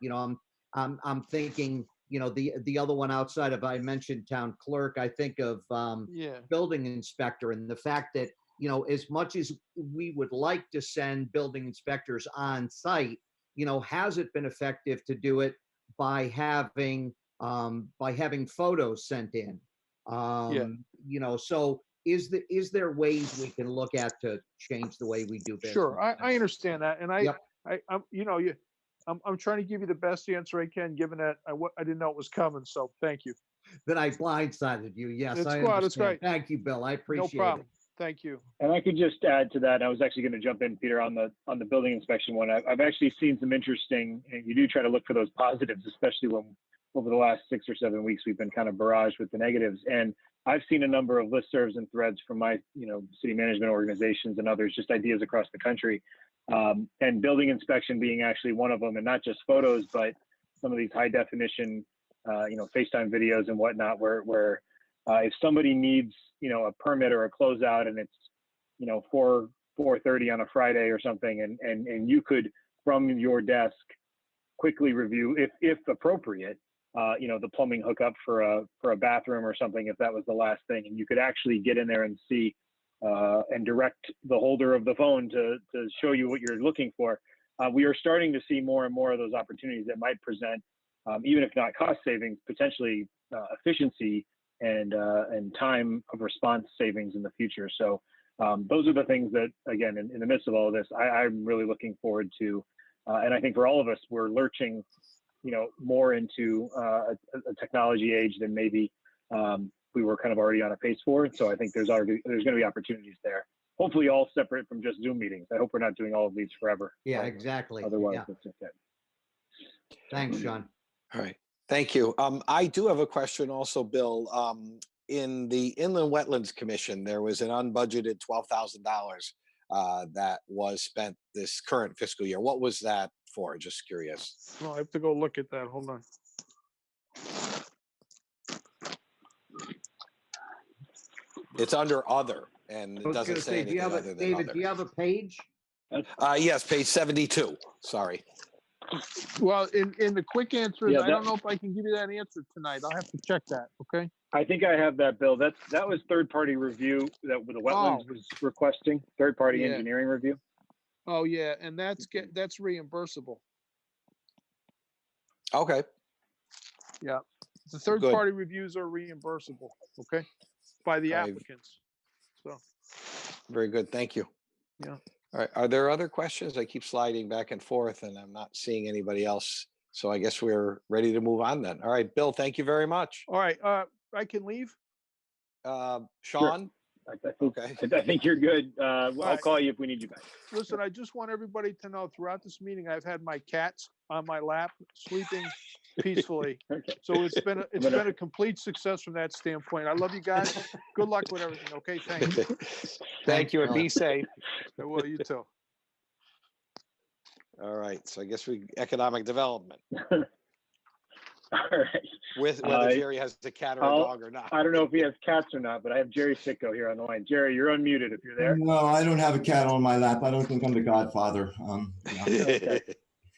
I'm thinking, the other one outside of, I mentioned town clerk, I think of building inspector, and the fact that as much as we would like to send building inspectors on site, has it been effective to do it by having photos sent in? So is there ways we can look at to change the way we do business? Sure, I understand that, and Yep. I'm trying to give you the best answer I can, given that I didn't know it was coming. So thank you. That I blindsided you. Yes, It's I good. understand. It's great. Thank you, Bill. I appreciate No problem. it. Thank you. And I could just add to that. I was actually going to jump in, Peter, on the building inspection one. I've actually seen some interesting, and you do try to look for those positives, especially when over the last 6 or 7 weeks we've been kind of barraged with the negatives. And I've seen a number of listservs and threads from my city management organizations and others, just ideas across the country, and building inspection being actually one of them, and not just photos, but some of these high definition FaceTime videos and whatnot, where if somebody needs a permit or a closeout, and it's 4:30 on a Friday or something, and you could from your desk quickly review, if appropriate, the plumbing hookup for a bathroom or something, if that was the last thing, and you could actually get in there and see and direct the holder of the phone to show you what you're looking for. We are starting to see more and more of those opportunities that might present, even if not cost savings, potentially efficiency and time of response savings in the future. So those are the things that, again, in the midst of all of this, I'm really looking forward to. And I think for all of us, we're lurching, more into a technology age than maybe we were kind of already on a pace for. So I think there's going to be opportunities there. Hopefully all separate from just Zoom meetings. I hope we're not doing all of these forever. Yeah, exactly. Otherwise, Yeah. it's okay. Thanks, Sean. All right. Thank you. I do have a question also, Bill. In the Inland Wetlands Commission, there was an unbudgeted $12,000 that was spent this current fiscal year. What was that for? Just curious. Well, I have to go look at that. Hold on. It's under other, and I it was doesn't gonna say say, anything other than David, other. do you have a page? Yes, page 72. Sorry. Well, in the quick answer, Yeah, I don't know if I can give you that answer tonight. I'll have to check that. Okay. I think I have that, Bill. That was third-party review that the wetlands was requesting, third-party engineering review. Oh yeah, and that's reimbursable. Okay. Yeah, the third-party reviews are reimbursable. Okay, by the applicants. So. Very good. Thank you. Yeah. All right. Are there other questions? I keep sliding back and forth, and I'm not seeing anybody else. So I guess we're ready to move on then. All right, Bill. Thank you very much. All right. I can leave. Sean. Sure. I think you're good. I'll call you if we need you back. Listen, I just want everybody to know throughout this meeting, I've had my cats on my lap sleeping peacefully. Okay. So it's been a complete success from that standpoint. I love you guys. Good luck with everything. Okay, thank you. Thank you, and be safe. Well, you too. All right. So I guess economic development. All right. with whether Uh, Jerry has a cat or a I'll- dog or not. I don't know if he has cats or not, but I have Jerry Sitko here on the line. Jerry, you're unmuted if you're there. No, I don't have a cat on my lap. I don't think I'm the godfather. No. Okay.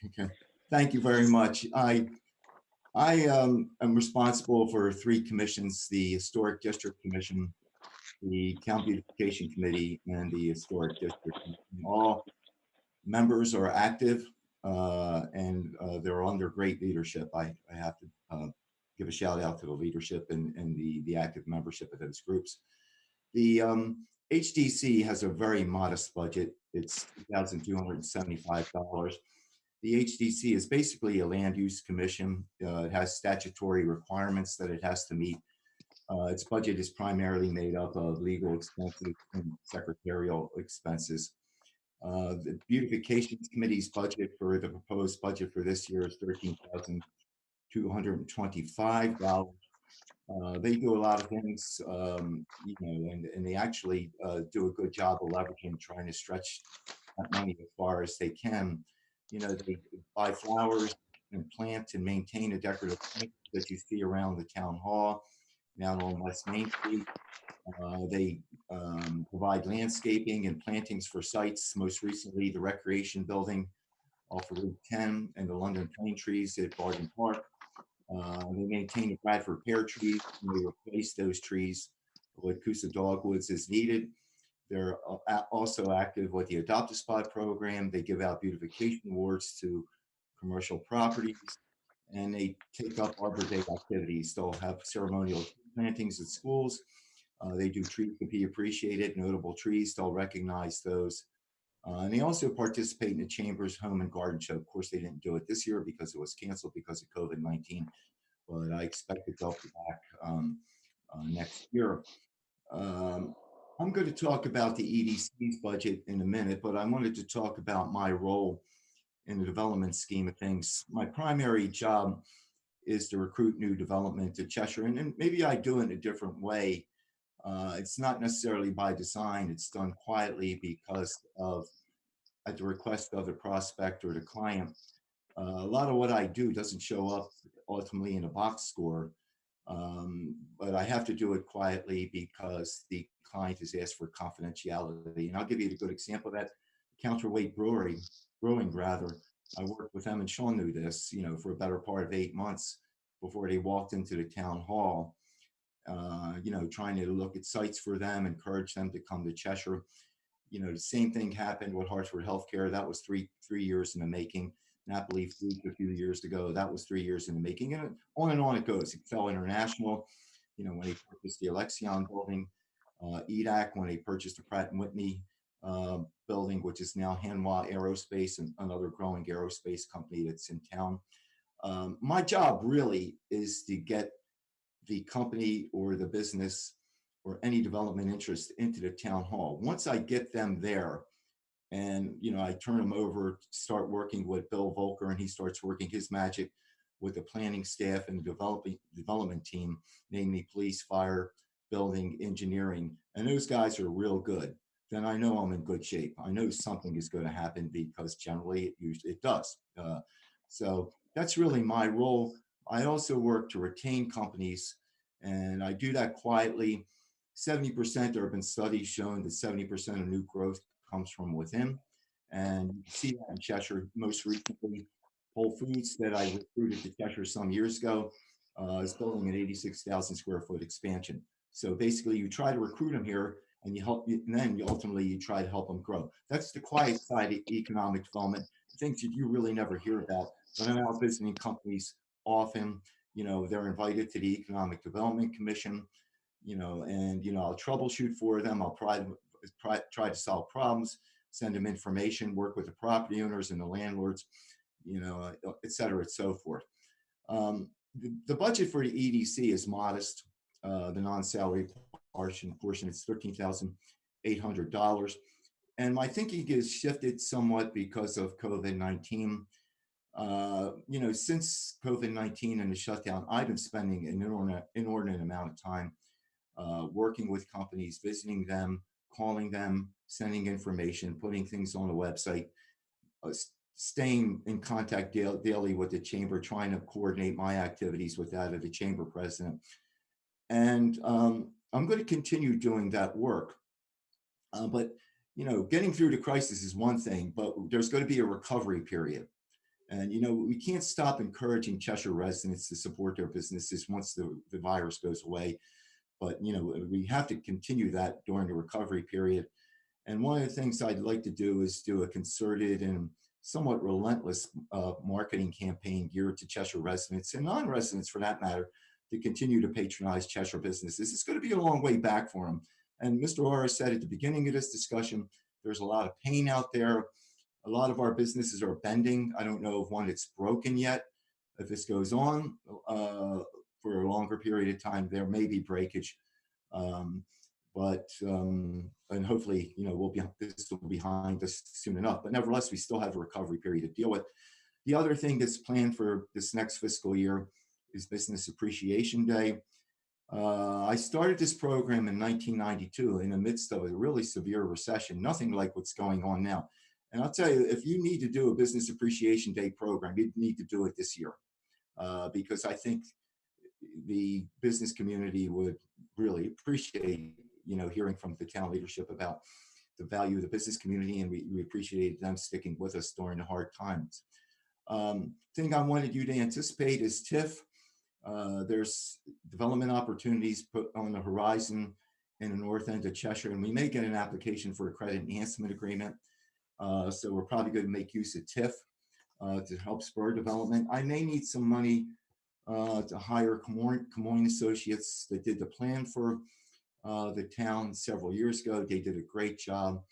Okay. Thank you very much. I am responsible for 3 commissions: the Historic District Commission, the Town Beautification Committee, and the Historic District. And all members are active, and they're under great leadership. I have to give a shout out to the leadership and the active membership of those groups. The HDC has a very modest budget. It's $2,275. The HDC is basically a land use commission. It has statutory requirements that it has to meet. Its budget is primarily made up of legal expenses and secretarial expenses. The Beautifications Committee's budget for the proposed budget for this year is $13,225. They do a lot of things, and they actually do a good job of leveraging, trying to stretch that money as far as they can. They buy flowers and plant and maintain a decorative plant that you see around the town hall, down on West Main Street. They provide landscaping and plantings for sites, most recently the recreation building off of Route 10 and the London plane trees at Barton Park. They maintain the Bradford pear trees, and they replace those trees with Coosa dogwoods as needed. They're also active with the Adopt a Spot program. They give out beautification awards to commercial properties, and they take up Arbor Day activities. They'll have ceremonial plantings at schools. They do trees to be appreciated, notable trees. They'll recognize those. And they also participate in the Chamber's Home and Garden Show. Of course, they didn't do it this year because it was canceled because of COVID-19, but I expect that they'll be back next year. I'm going to talk about the EDC's budget in a minute, but I wanted to talk about my role in the development scheme of things. My primary job is to recruit new development to Cheshire, and maybe I do it in a different way. It's not necessarily by design. It's done quietly because of, at the request of the prospect or the client. A lot of what I do doesn't show up ultimately in a box score, but I have to do it quietly because the client has asked for confidentiality. And I'll give you a good example of that. Counterweight Brewing rather. I worked with them, and Sean knew this, for a better part of 8 months before they walked into the town hall. Trying to look at sites for them, encourage them to come to Cheshire. The same thing happened with Hartford Healthcare. That was three years in the making. Napoli Foods a few years ago. That was 3 years in the making. And on it goes. Excel International, when they purchased the Alexion building, EDAC, when they purchased the Pratt & Whitney building, which is now Hanwha Aerospace, and another growing aerospace company that's in town. My job really is to get the company or the business or any development interest into the town hall. Once I get them there, and I turn them over, start working with Bill Volker, and he starts working his magic with the planning staff and development team, namely police, fire, building, engineering, and those guys are real good. Then I know I'm in good shape. I know something is going to happen because generally it does. So that's really my role. I also work to retain companies, and I do that quietly. 70%, there have been studies showing that 70% of new growth comes from within. And you can see that in Cheshire. Most recently, Whole Foods that I recruited to Cheshire some years ago is building an 86,000 square foot expansion. So basically you try to recruit them here, and then ultimately you try to help them grow. That's the quiet side of economic development, things that you really never hear about. When I'm out visiting companies often, they're invited to the Economic Development Commission, and I'll troubleshoot for them. I'll try to solve problems, send them information, work with the property owners and the landlords, et cetera, and so forth. The budget for the EDC is modest. The non-salary portion is $13,800. And my thinking has shifted somewhat because of COVID-19. Since COVID-19 and the shutdown, I've been spending an inordinate amount of time working with companies, visiting them, calling them, sending information, putting things on the website, staying in contact daily with the chamber, trying to coordinate my activities with that of the chamber president. And I'm going to continue doing that work. But, you know, getting through the crisis is one thing, but there's going to be a recovery period. And, you know, we can't stop encouraging Cheshire residents to support their businesses once the virus goes away. But, you know, we have to continue that during the recovery period. And one of the things I'd like to do is do a concerted and somewhat relentless marketing campaign geared to Cheshire residents and non-residents for that matter, to continue to patronize Cheshire businesses. It's going to be a long way back for them. And Mr. Orr said at the beginning of this discussion, there's a lot of pain out there. A lot of our businesses are bending. I don't know of one that's broken yet. If this goes on for a longer period of time, there may be breakage. And hopefully, you know, this will be behind us soon enough. But nevertheless, we still have a recovery period to deal with. The other thing that's planned for this next fiscal year is Business Appreciation Day. I started this program in 1992 in the midst of a really severe recession, nothing like what's going on now. And I'll tell you, if you need to do a Business Appreciation Day program, you need to do it this year because I think the business community would really appreciate, you know, hearing from the town leadership about the value of the business community, and we appreciated them sticking with us during the hard times. Thing I wanted you to anticipate is TIF. There's development opportunities put on the horizon in the north end of Cheshire, and we may get an application for a credit enhancement agreement. So we're probably going to make use of TIF to help spur development. I may need some money to hire Camoin Associates that did the plan for the town several years ago. They did a great job.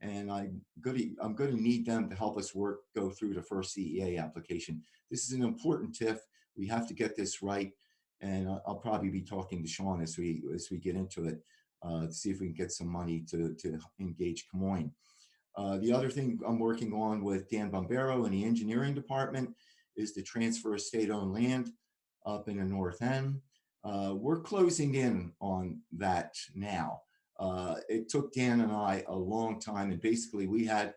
And I'm going to need them to help us go through the first CEA application. This is an important TIF. We have to get this right. And I'll probably be talking to Sean as we get into it to see if we can get some money to engage Camoin. The other thing I'm working on with Dan Bombero in the engineering department is to transfer state-owned land up in the north end. We're closing in on that now. It took Dan and I a long time, and basically we had to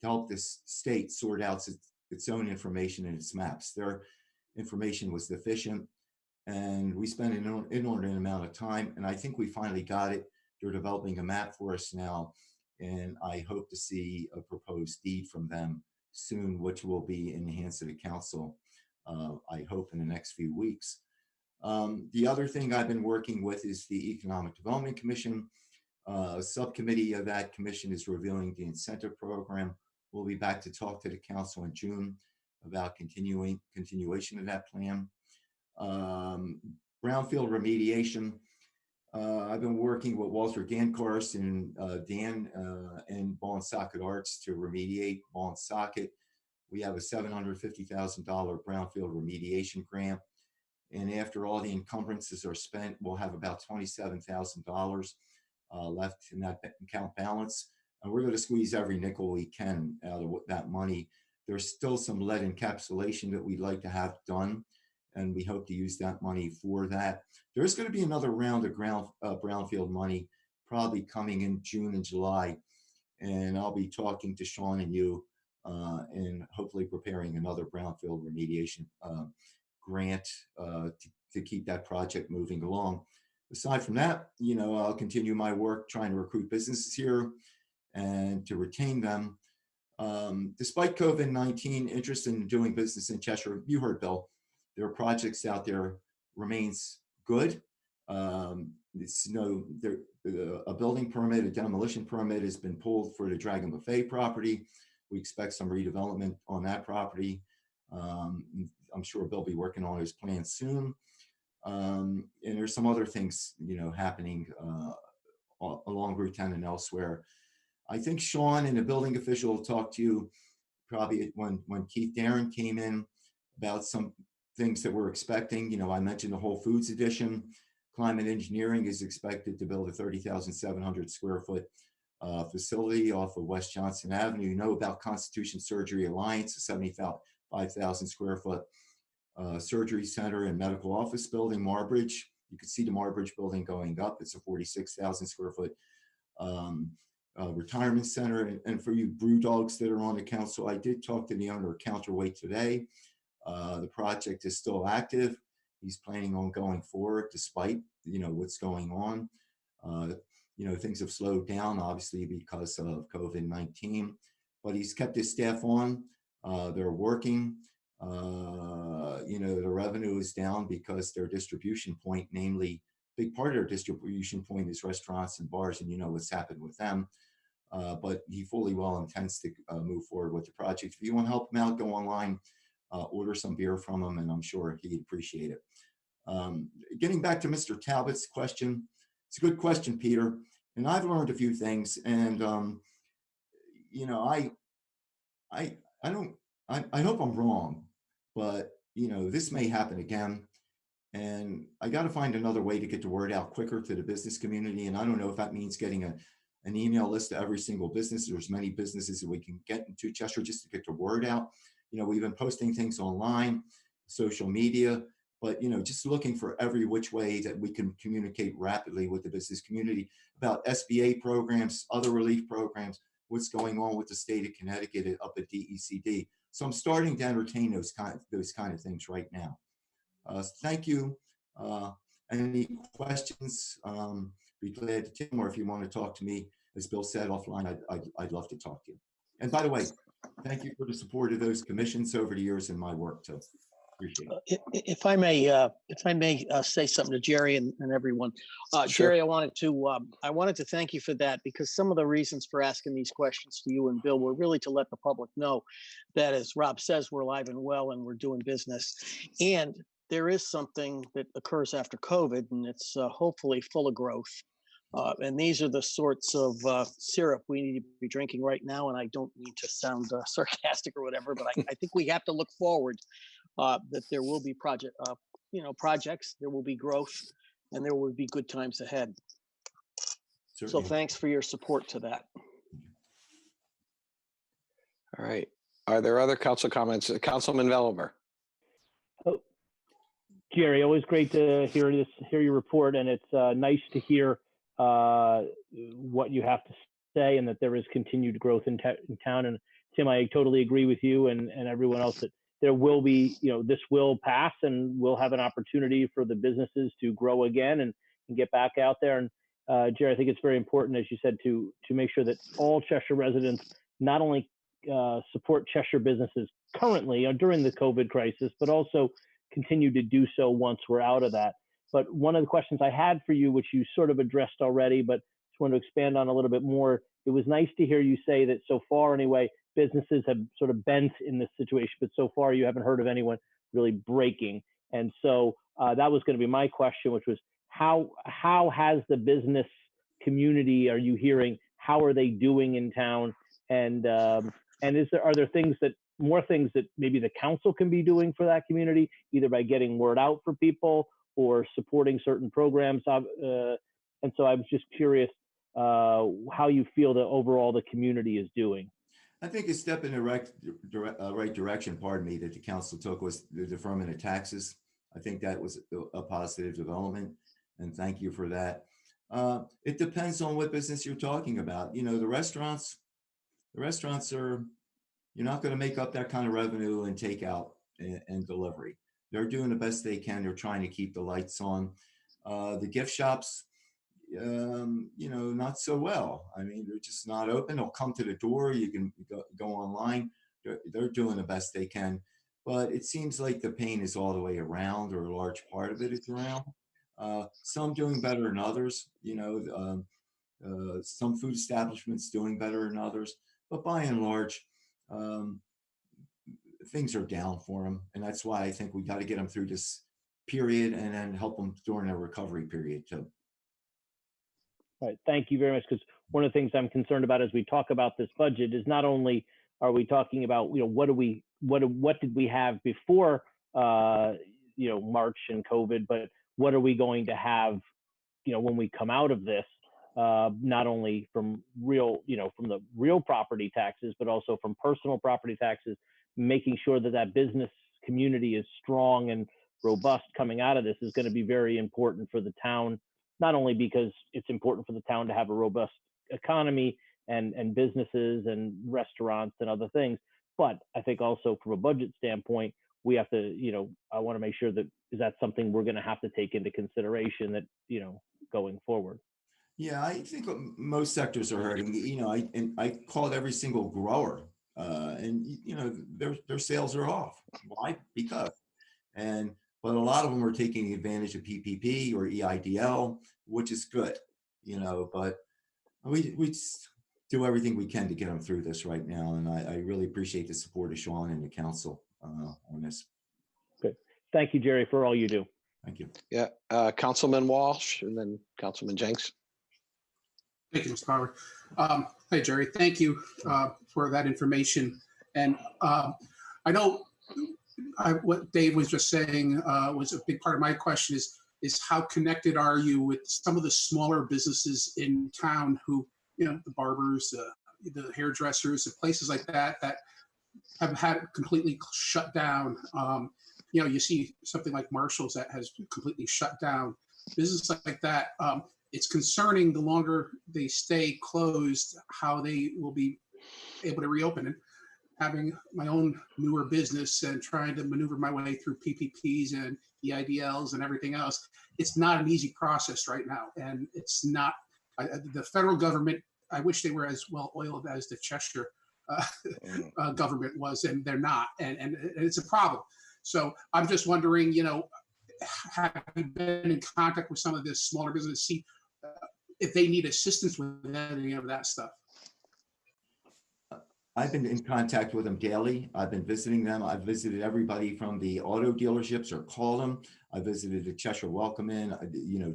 help this state sort out its own information and its maps. Their information was deficient, and we spent an inordinate amount of time, and I think we finally got it. They're developing a map for us now, and I hope to see a proposed deed from them soon, which will be in the hands of the council, I hope in the next few weeks. The other thing I've been working with is the Economic Development Commission. A subcommittee of that commission is reviewing the incentive program. We'll be back to talk to the council in June about continuation of that plan. Brownfield remediation. I've been working with Walter Gancarst and Dan and Ball and Socket Arts to remediate Ball and Socket. We have a $750,000 brownfield remediation grant. And after all the encumbrances are spent, we'll have about $27,000 left in that account balance. And we're going to squeeze every nickel we can out of that money. There's still some lead encapsulation that we'd like to have done, and we hope to use that money for that. There's going to be another round of brownfield money probably coming in June and July, and I'll be talking to Sean and you and hopefully preparing another brownfield remediation grant to keep that project moving along. Aside from that, you know, I'll continue my work trying to recruit businesses here and to retain them. Despite COVID-19, interest in doing business in Cheshire, you heard Bill, there are projects out there remains good. A building permit, a demolition permit has been pulled for the Dragon Buffet property. We expect some redevelopment on that property. I'm sure Bill will be working on his plans soon. And there's some other things, you know, happening along Route 10 and elsewhere. I think Sean and the building official will talk to you probably when Keith Darren came in about some things that we're expecting. You know, I mentioned the Whole Foods addition. Climate Engineering is expected to build a 30,700 square foot facility off of West Johnson Avenue. You know about Constitution Surgery Alliance, a 75,000 square foot surgery center and medical office building. Marbridge, you can see the Marbridge building going up. It's a 46,000 square foot retirement center. And for you brew dogs that are on the council, I did talk to the owner of Counterweight today. The project is still active. He's planning on going forward despite, what's going on. Things have slowed down, obviously, because of COVID-19, but he's kept his staff on. They're working. The revenue is down because their distribution point, namely, big part of their distribution point is restaurants and bars, and you know what's happened with them. But he fully well intends to move forward with the project. If you want to help him out, go online, order some beer from him, and I'm sure he'd appreciate it. Getting back to Mr. Talbot's question, it's a good question, Peter. And I've learned a few things, and I hope I'm wrong, but this may happen again, and I got to find another way to get the word out quicker to the business community. And I don't know if that means getting an email list to every single business. There's many businesses that we can get into Cheshire just to get the word out. We've been posting things online, social media, but just looking for every which way that we can communicate rapidly with the business community about SBA programs, other relief programs, what's going on with the state of Connecticut up at DECD. So I'm starting to entertain those kind of things right now. Thank you. Any questions? Be glad to take them, or if you want to talk to me, as Bill said offline, I'd love to talk to you. And by the way, thank you for the support of those commissions over the years in my work too. Appreciate it. If I may say something to Jerry and everyone. Sure. Jerry, I wanted to thank you for that, because some of the reasons for asking these questions to you and Bill were really to let the public know that, as Rob says, we're alive and well and we're doing business. And there is something that occurs after COVID, and it's hopefully full of growth. And these are the sorts of syrup we need to be drinking right now. And I don't mean to sound sarcastic or whatever, but I think we have to look forward that there will be projects, there will be growth, and there will be good times ahead. Certainly. So thanks for your support to that. All right. Are there other council comments? Councilman Velover. Oh, Jerry, always great to hear your report, and it's nice to hear what you have to say, and that there is continued growth in town. And Tim, I totally agree with you and everyone else that there will be, this will pass, and we'll have an opportunity for the businesses to grow again and get back out there. And Jerry, I think it's very important, as you said, to make sure that all Cheshire residents not only support Cheshire businesses currently during the COVID crisis, but also continue to do so once we're out of that. But one of the questions I had for you, which you sort of addressed already, but just want to expand on a little bit more. It was nice to hear you say that so far, anyway, businesses have sort of bent in this situation, but so far you haven't heard of anyone really breaking. And so that was going to be my question, which was how has the business community, are you hearing, how are they doing in town? And are there more things that maybe the council can be doing for that community, either by getting word out for people or supporting certain programs? And so I was just curious how you feel that overall the community is doing. I think a step in the right direction, that the council took was the deferment of taxes. I think that was a positive development, and thank you for that. It depends on what business you're talking about. The restaurants are, you're not going to make up that kind of revenue in takeout and delivery. They're doing the best they can. They're trying to keep the lights on. The gift shops, not so well. I mean, they're just not open. They'll come to the door. You can go online. They're doing the best they can. But it seems like the pain is all the way around, or a large part of it is around. Some doing better than others. Some food establishments doing better than others. But by and large, things are down for them. And that's why I think we got to get them through this period and then help them during their recovery period too. All right, thank you very much. Because one of the things I'm concerned about as we talk about this budget is not only are we talking about, what did we have before, March and COVID, but what are we going to have, when we come out of this, not only from from the real property taxes, but also from personal property taxes, making sure that that business community is strong and robust coming out of this is going to be very important for the town, not only because it's important for the town to have a robust economy and businesses and restaurants and other things. But I think also from a budget standpoint, we have to, I want to make sure that is that something we're going to have to take into consideration that, going forward. Yeah, I think most sectors are hurting. I called every single grower, and their sales are off. Why? Because, but a lot of them are taking advantage of PPP or EIDL, which is good. But we just do everything we can to get them through this right now, and I really appreciate the support of Sean and the council on this. Good. Thank you, Jerry, for all you do. Thank you. Yeah, Councilman Walsh and then Councilman Jenks. Thank you, Mr. Power. Hi, Jerry. Thank you for that information. And I know what Dave was just saying was a big part of my question is how connected are you with some of the smaller businesses in town who, the barbers, the hairdressers, the places like that have had completely shut down. You see something like Marshall's that has completely shut down. Business like that. It's concerning the longer they stay closed, how they will be able to reopen. And having my own newer business and trying to maneuver my way through PPPs and EIDLs and everything else, it's not an easy process right now. And it's not, the federal government, I wish they were as well oiled as the Cheshire government was, and they're not. And it's a problem. So I'm just wondering, have you been in contact with some of this smaller business, see if they need assistance with any of that stuff? I've been in contact with them daily. I've been visiting them. I've visited everybody from the auto dealerships or called them. I visited the Cheshire Welcome Inn,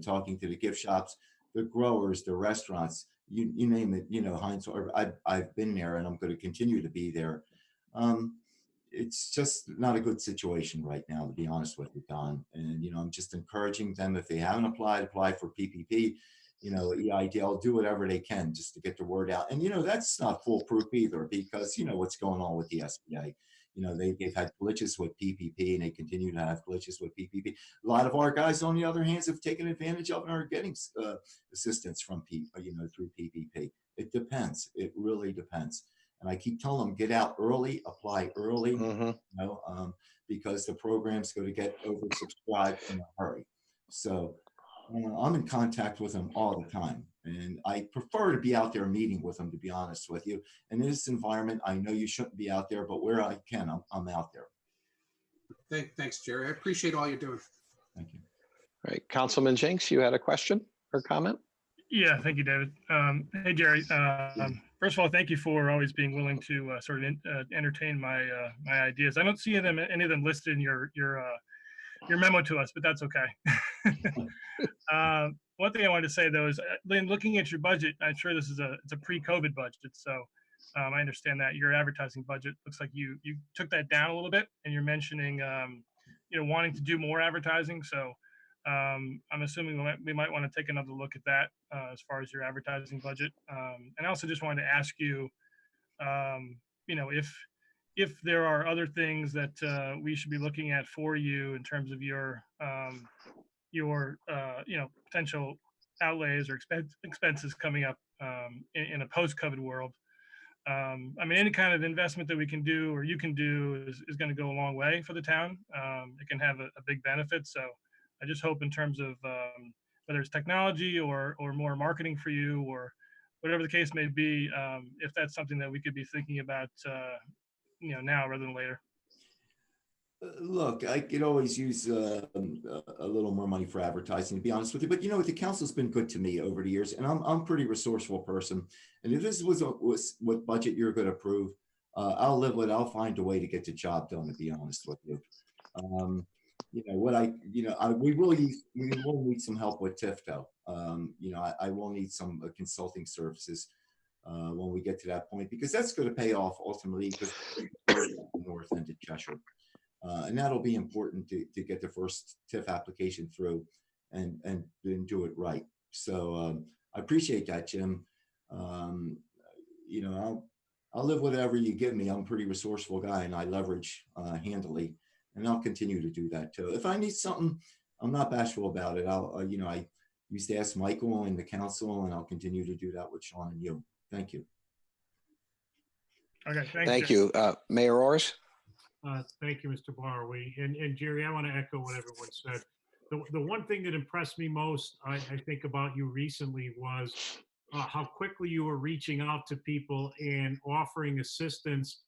talking to the gift shops, the growers, the restaurants, you name it, Heinz. I've been there and I'm going to continue to be there. It's just not a good situation right now, to be honest with you, Don. And, I'm just encouraging them, if they haven't applied, apply for PPP, EIDL, do whatever they can just to get the word out. And, that's not foolproof either, because, what's going on with the SBA. They've had glitches with PPP and they continue to have glitches with PPP. A lot of our guys, on the other hand, have taken advantage of and are getting assistance from through PPP. It depends. It really depends. And I keep telling them, get out early, apply early, because the program's going to get oversubscribed in a hurry. So I'm in contact with them all the time. And I prefer to be out there meeting with them, to be honest with you. And in this environment, I know you shouldn't be out there, but where I can, I'm out there. Thanks, Jerry. I appreciate all you're doing. Thank you. All right, Councilman Jenks, you had a question or comment? Yeah, thank you, David. Hey, Jerry. First of all, thank you for always being willing to sort of entertain my my ideas. I don't see any of them listed in your memo to us, but that's okay. One thing I wanted to say though is, Lynn, looking at your budget, I'm sure this is it's a pre-COVID budget, so I understand that your advertising budget looks like you took that down a little bit, and you're mentioning wanting to do more advertising. So I'm assuming we might want to take another look at that as far as your advertising budget. And I also just wanted to ask you, if there are other things that we should be looking at for you in terms of your potential outlays or expenses coming up in a post-COVID world. Any kind of investment that we can do or you can do is going to go a long way for the town. It can have a big benefit. So I just hope, in terms of whether it's technology or more marketing for you or whatever the case may be, if that's something that we could be thinking about now rather than later. Look, I could always use a little more money for advertising, to be honest with you. But the council's been good to me over the years, and I'm a pretty resourceful person. And if this was what budget you're going to approve, I'll live with it. I'll find a way to get the job done, to be honest with you. We will need some help with TIFTO. I will need some consulting services when we get to that point, because that's going to pay off ultimately, because the north end of Cheshire. And that'll be important to get the first TIF application through and then do it right. So I appreciate that, Jim. I'll live with whatever you give me. I'm a pretty resourceful guy, and I leverage handily, and I'll continue to do that too. If I need something, I'm not bashful about it. I used to ask Michael and the council, and I'll continue to do that with Sean and you. Thank you. Okay, thanks. Thank Jerry. you. Mayor Orris? Thank you, Mr. Barwi. And Jerry, I want to echo what everyone said. The one thing that impressed me most, I think, about you recently was how quickly you were reaching out to people and offering assistance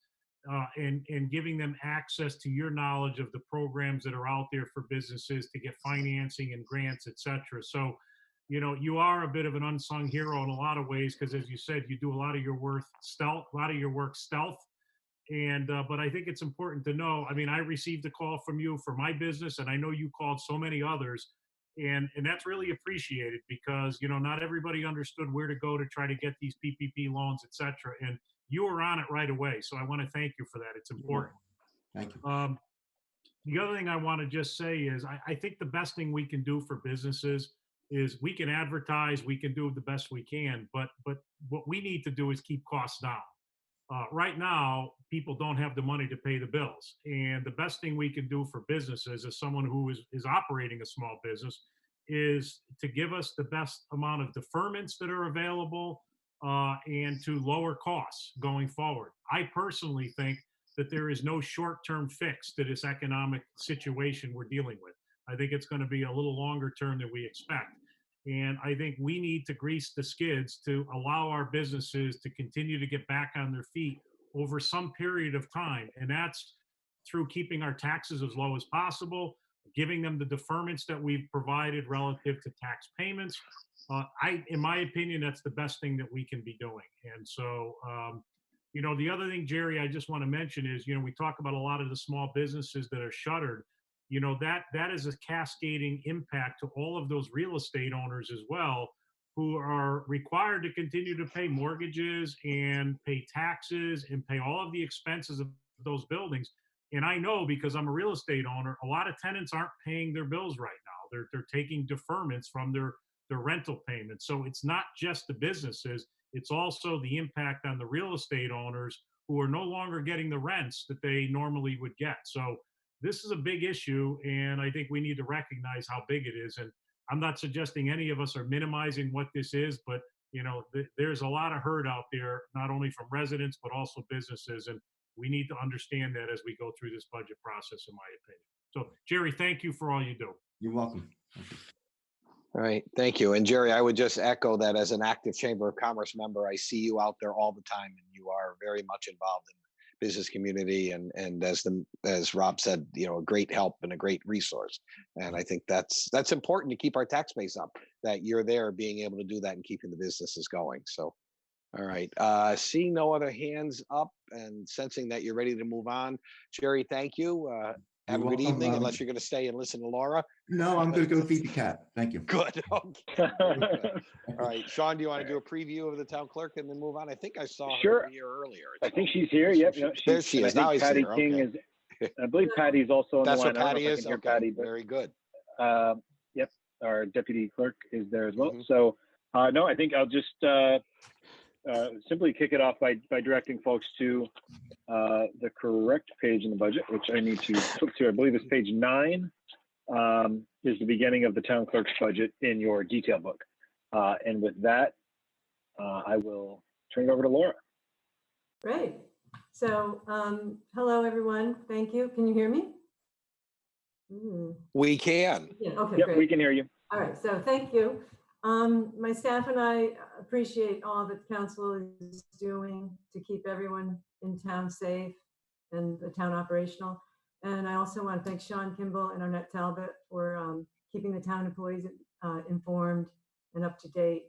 and giving them access to your knowledge of the programs that are out there for businesses to get financing and grants, et cetera. So, you know, you are a bit of an unsung hero in a lot of ways because, as you said, you do a lot of your work stealth. And but I think it's important to know. I mean, I received a call from you for my business, and I know you called so many others, and that's really appreciated because, you know, not everybody understood where to go to try to get these PPP loans, et cetera. And you were on it right away, so I want to thank you for that. It's important. Thank you. The other thing I want to just say is I think the best thing we can do for businesses is we can advertise, we can do the best we can, but what we need to do is keep costs down. Right now, people don't have the money to pay the bills. And the best thing we can do for businesses as someone who is operating a small business is to give us the best amount of deferments that are available and to lower costs going forward. I personally think that there is no short-term fix to this economic situation we're dealing with. I think it's going to be a little longer term than we expect. And I think we need to grease the skids to allow our businesses to continue to get back on their feet over some period of time. And that's through keeping our taxes as low as possible, giving them the deferments that we've provided relative to tax payments. In my opinion, that's the best thing that we can be doing. And so, you know, the other thing, Jerry, I just want to mention is, you know, we talk about a lot of the small businesses that are shuttered. You know, that is a cascading impact to all of those real estate owners as well, who are required to continue to pay mortgages and pay taxes and pay all of the expenses of those buildings. And I know, because I'm a real estate owner, a lot of tenants aren't paying their bills right now. They're taking deferments from their rental payments. So it's not just the businesses, it's also the impact on the real estate owners who are no longer getting the rents that they normally would get. So this is a big issue, and I think we need to recognize how big it is. And I'm not suggesting any of us are minimizing what this is, but, you know, there's a lot of hurt out there, not only from residents, but also businesses. And we need to understand that as we go through this budget process, in my opinion. So, Jerry, thank you for all you do. You're welcome. Thank you. All right, thank you. And Jerry, I would just echo that as an active Chamber of Commerce member, I see you out there all the time, and you are very much involved in the business community. And as Rob said, you know, a great help and a great resource. And I think that's important to keep our tax base up, that you're there being able to do that and keeping the businesses going. So, all right, seeing no other hands up and sensing that you're ready to move on, Jerry, thank you. Have a good welcome. evening, unless you're going to stay and listen to Laura. No, I'm going to go feed the cat. Thank you. Good. Okay. All right, Sean, do you want to do a preview of the town clerk and then move on? I think I saw her here earlier. I think she's here. Yep. No, There she is. I Now think I see Patty her. King Okay. is. I believe Patty's also on That's the line. what I don't know Patty if I is. can hear Okay. Patty, but, Very good. Yep. Our deputy clerk is there as well. Mhm. So, no, I think I'll just simply kick it off by directing folks to the correct page in the budget, which I need to flip to. I believe it's page 9. Is the beginning of the town clerk's budget in your detail book. And with that, I will turn it over to Laura. Great. So, hello, everyone. Thank you. Can you hear me? We can. Yeah, okay, Yep, great. we can hear you. All right, so thank you. My staff and I appreciate all that the council is doing to keep everyone in town safe and the town operational. And I also want to thank Sean Kimball and Arnett Talbot for keeping the town employees informed and up to date.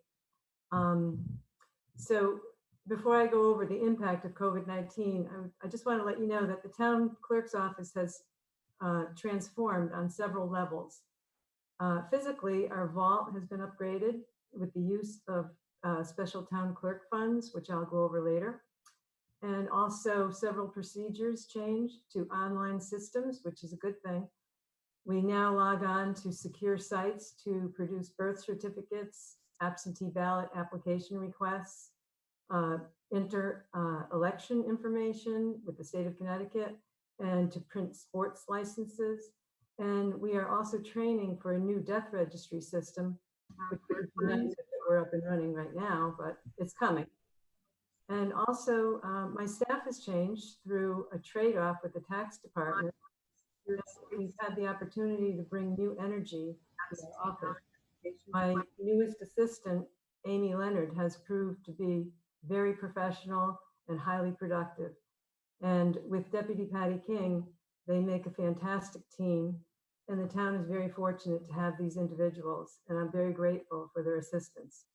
So before I go over the impact of COVID-19, I just want to let you know that the town clerk's office has transformed on several levels. Physically, our vault has been upgraded with the use of special town clerk funds, which I'll go over later. And also several procedures changed to online systems, which is a good thing. We now log on to secure sites to produce birth certificates, absentee ballot application requests, enter election information with the state of Connecticut, and to print sports licenses. And we are also training for a new death registry system, which we're up and running right now, but it's coming. And also, my staff has changed through a trade-off with the tax department. We've had the opportunity to bring new energy to our office. My newest assistant, Amy Leonard, has proved to be very professional and highly productive. And with Deputy Patty King, they make a fantastic team. And the town is very fortunate to have these individuals. And I'm very grateful for their assistance.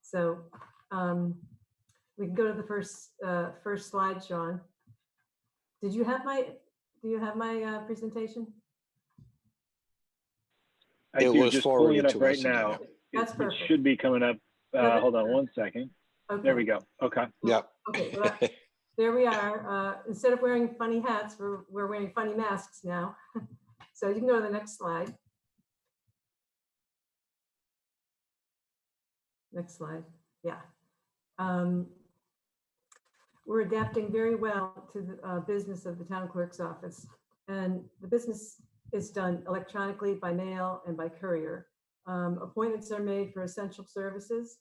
So we can go to the first slide, Sean. Do you have my presentation? I It do, was just pulling it forwarded up to right us now. again. That's It perfect. should be coming up. Hold on one second. Okay. There we go. Okay. Yep. Okay, well, there we are. Instead of wearing funny hats, we're wearing funny masks now. So you can go to the next slide. Next slide. Yeah. We're adapting very well to the business of the town clerk's office. And the business is done electronically, by mail, and by courier. Appointments are made for essential services.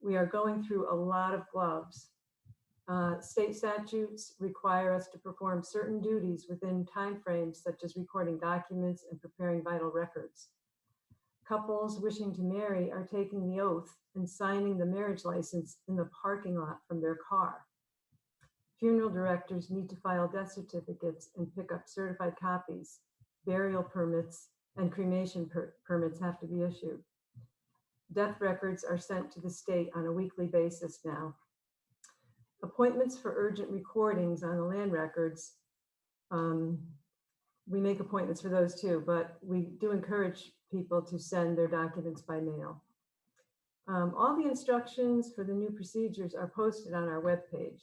We are going through a lot of gloves. State statutes require us to perform certain duties within timeframes, such as recording documents and preparing vital records. Couples wishing to marry are taking the oath and signing the marriage license in the parking lot from their car. Funeral directors need to file death certificates and pick up certified copies. Burial permits and cremation permits have to be issued. Death records are sent to the state on a weekly basis now. Appointments for urgent recordings on the land records, we make appointments for those too, but we do encourage people to send their documents by mail. All the instructions for the new procedures are posted on our webpage.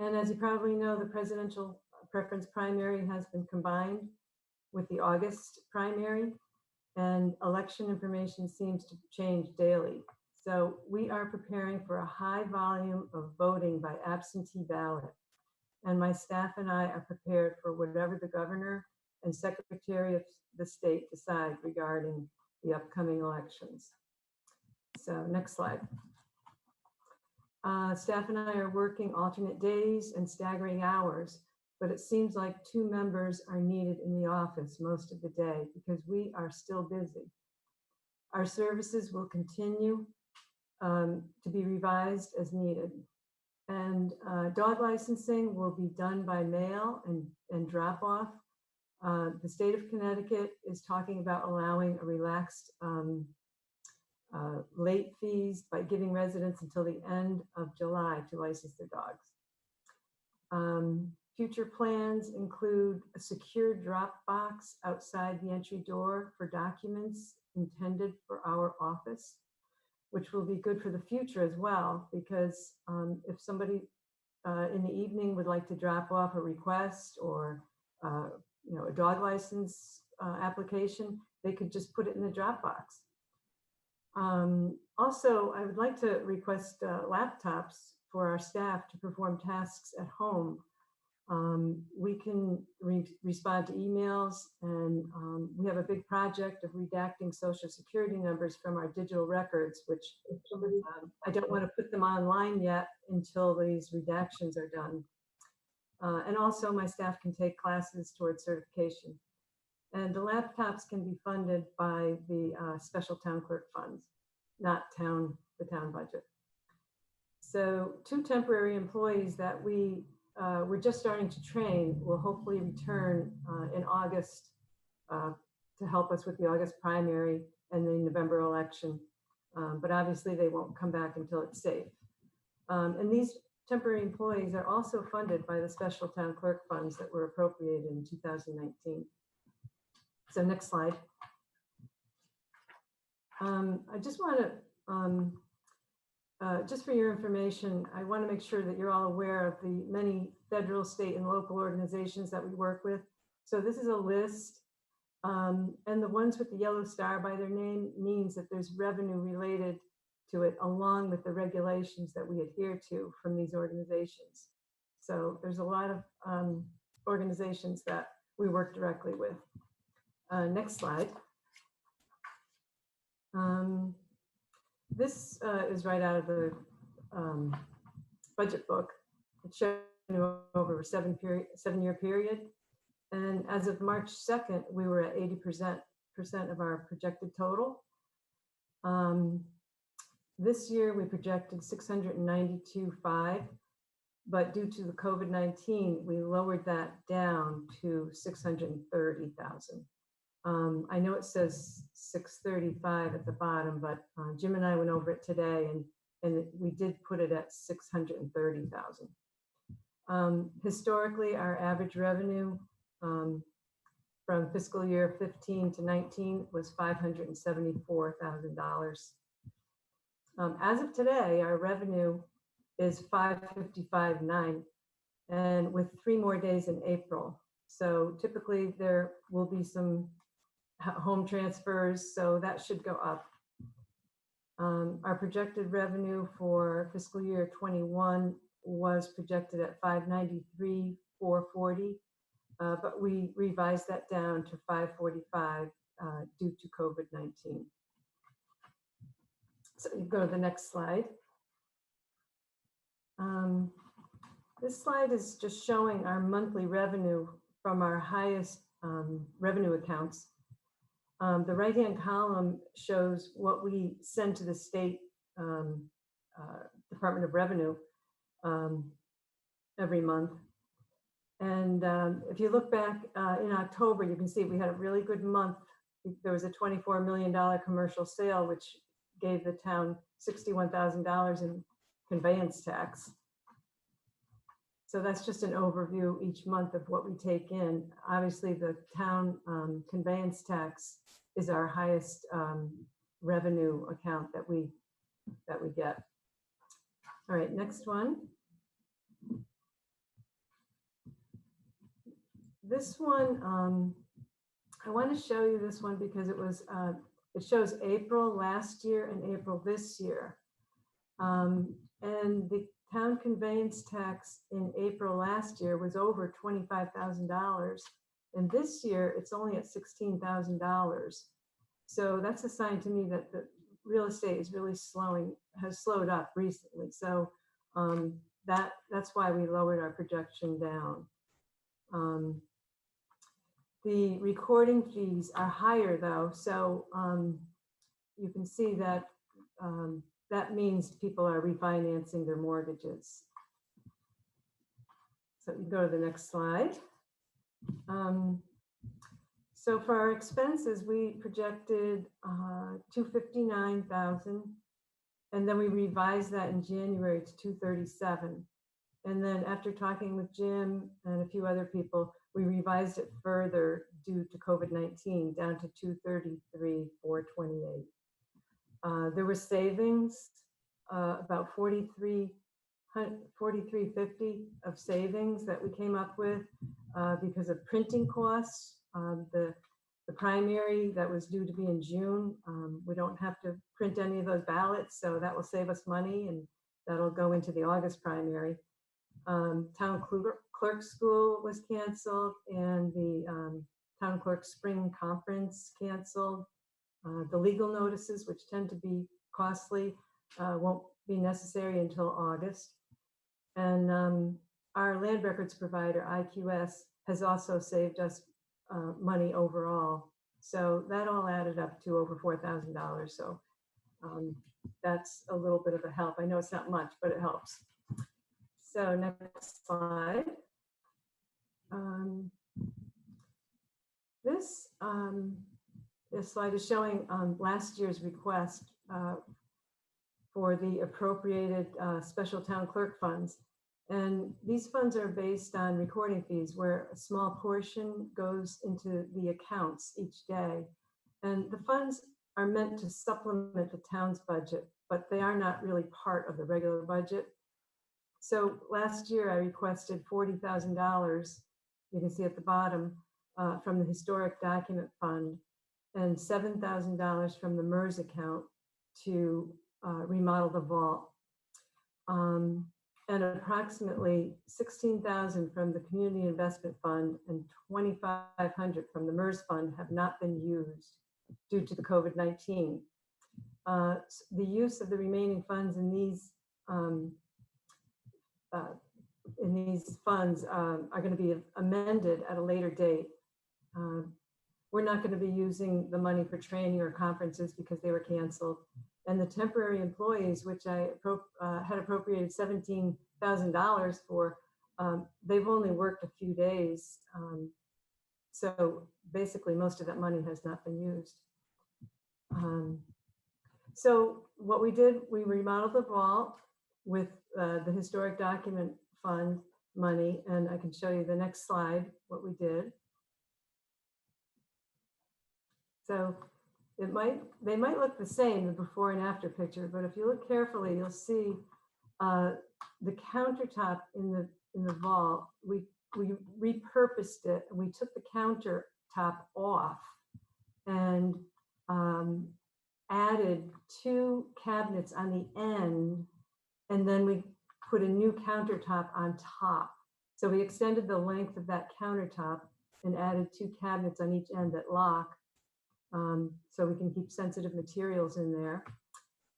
And as you probably know, the presidential preference primary has been combined with the August primary, and election information seems to change daily. So we are preparing for a high volume of voting by absentee ballot. And my staff and I are prepared for whatever the governor and secretary of the state decide regarding the upcoming elections. So next slide. Staff and I are working alternate days and staggering hours, but it seems like 2 members are needed in the office most of the day because we are still busy. Our services will continue to be revised as needed. And dog licensing will be done by mail and drop off. The state of Connecticut is talking about allowing a relaxed late fees by giving residents until the end of July to license their dogs. Future plans include a secure drop box outside the entry door for documents intended for our office, which will be good for the future as well, because if somebody in the evening would like to drop off a request or a dog license application, they could just put it in the drop box. Also, I would like to request laptops for our staff to perform tasks at home. We can respond to emails, and we have a big project of redacting social security numbers from our digital records, which I don't want to put them online yet until these redactions are done. And also my staff can take classes towards certification. And the laptops can be funded by the special town clerk funds, not the town budget. So 2 temporary employees that we're just starting to train will hopefully return in August to help us with the August primary and the November election. But obviously they won't come back until it's safe. And these temporary employees are also funded by the special town clerk funds that were appropriated in 2019. So next slide. I just want to, just for your information, I want to make sure that you're all aware of the many federal, state, and local organizations that we work with. So this is a list, and the ones with the yellow star by their name means that there's revenue related to it, along with the regulations that we adhere to from these organizations. So there's a lot of organizations that we work directly with. Next slide. This is right out of the budget book. It's shown over a 7-year period. And as of March 2nd, we were at 80% of our projected total. This year we projected 692.5, but due to the COVID-19, we lowered that down to 630,000. I know it says 635 at the bottom, but Jim and I went over it today, and we did put it at 630,000. Historically, our average revenue from fiscal year 15 to 19 was $574,000. As of today, our revenue is 555.9, and with 3 more days in April. So typically there will be some home transfers, so that should go up. Our projected revenue for fiscal year 21 was projected at 593,440, but we revised that down to 545 due to COVID-19. So you go to the next slide. This slide is just showing our monthly revenue from our highest revenue accounts. The right-hand column shows what we send to the state Department of Revenue every month. And if you look back in October, you can see we had a really good month. There was a $24 million commercial sale, which gave the town $61,000 in conveyance tax. So that's just an overview each month of what we take in. Obviously, the town conveyance tax is our highest revenue account that we get. All right, next one. This one, I want to show you this one because it shows April last year and April this year. And the town conveyance tax in April last year was over $25,000. And this year it's only at $16,000. So that's a sign to me that the real estate is really has slowed up recently. So that's why we lowered our projection down. The recording fees are higher though. So you can see that that means people are refinancing their mortgages. So you go to the next slide. So for our expenses, we projected 259,000, and then we revised that in January to 237. And then after talking with Jim and a few other people, we revised it further due to COVID-19 down to 233,428. There were savings, about 4350 of savings that we came up with because of printing costs. The primary that was due to be in June, we don't have to print any of those ballots, so that will save us money, and that'll go into the August primary. Town clerk school was canceled, and the town clerk spring conference canceled. The legal notices, which tend to be costly, won't be necessary until August. And our land records provider, IQS, has also saved us money overall. So that all added up to over $4,000. So that's a little bit of a help. I know it's not much, but it helps. So next slide. This slide is showing last year's request for the appropriated special town clerk funds. And these funds are based on recording fees, where a small portion goes into the accounts each day. And the funds are meant to supplement the town's budget, but they are not really part of the regular budget. So last year I requested $40,000, you can see at the bottom, from the Historic Document Fund, and $7,000 from the MERS account to remodel the vault. And approximately $16,000 from the Community Investment Fund and $2,500 from the MERS Fund have not been used due to the COVID-19. The use of the remaining funds in these in these funds are going to be amended at a later date. We're not going to be using the money for training or conferences because they were canceled. And the temporary employees, which I had appropriated $17,000 for, they've only worked a few days. So basically most of that money has not been used. So what we did, we remodeled the vault with the historic document fund money, and I can show you the next slide, what we did. So they might look the same, the before and after picture, but if you look carefully, you'll see the countertop in the vault. We repurposed it, and we took the countertop off and added 2 cabinets on the end, and then we put a new countertop on top. So we extended the length of that countertop and added 2 cabinets on each end that lock, so we can keep sensitive materials in there.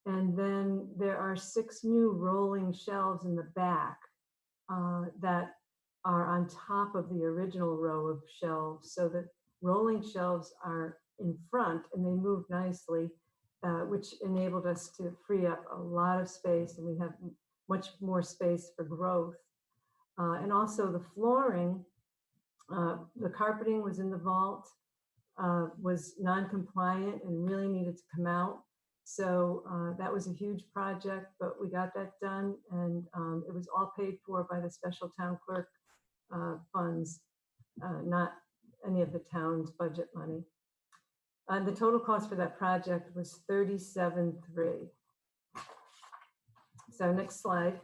And then there are 6 new rolling shelves in the back that are on top of the original row of shelves. So the rolling shelves are in front and they move nicely, which enabled us to free up a lot of space, and we have much more space for growth. And also the flooring, the carpeting was in the vault, was non-compliant and really needed to come out. So that was a huge project, but we got that done, and it was all paid for by the special town clerk funds, not any of the town's budget money. And the total cost for that project was $37,300. So next slide.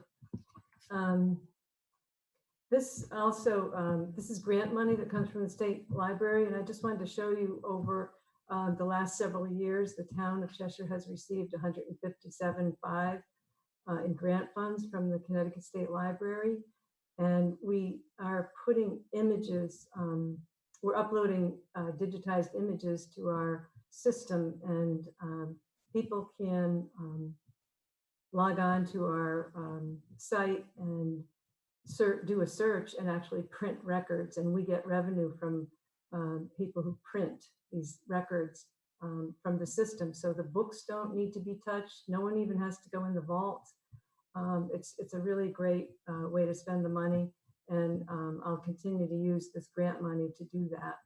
This also, this is grant money that comes from the state library, and I just wanted to show you over the last several years, the town of Cheshire has received $157,500 in grant funds from the Connecticut State Library. And we are putting images, we're uploading digitized images to our system, and people can log on to our site and do a search and actually print records, and we get revenue from people who print these records from the system. So the books don't need to be touched. No one even has to go in the vault. It's a really great way to spend the money, and I'll continue to use this grant money to do that.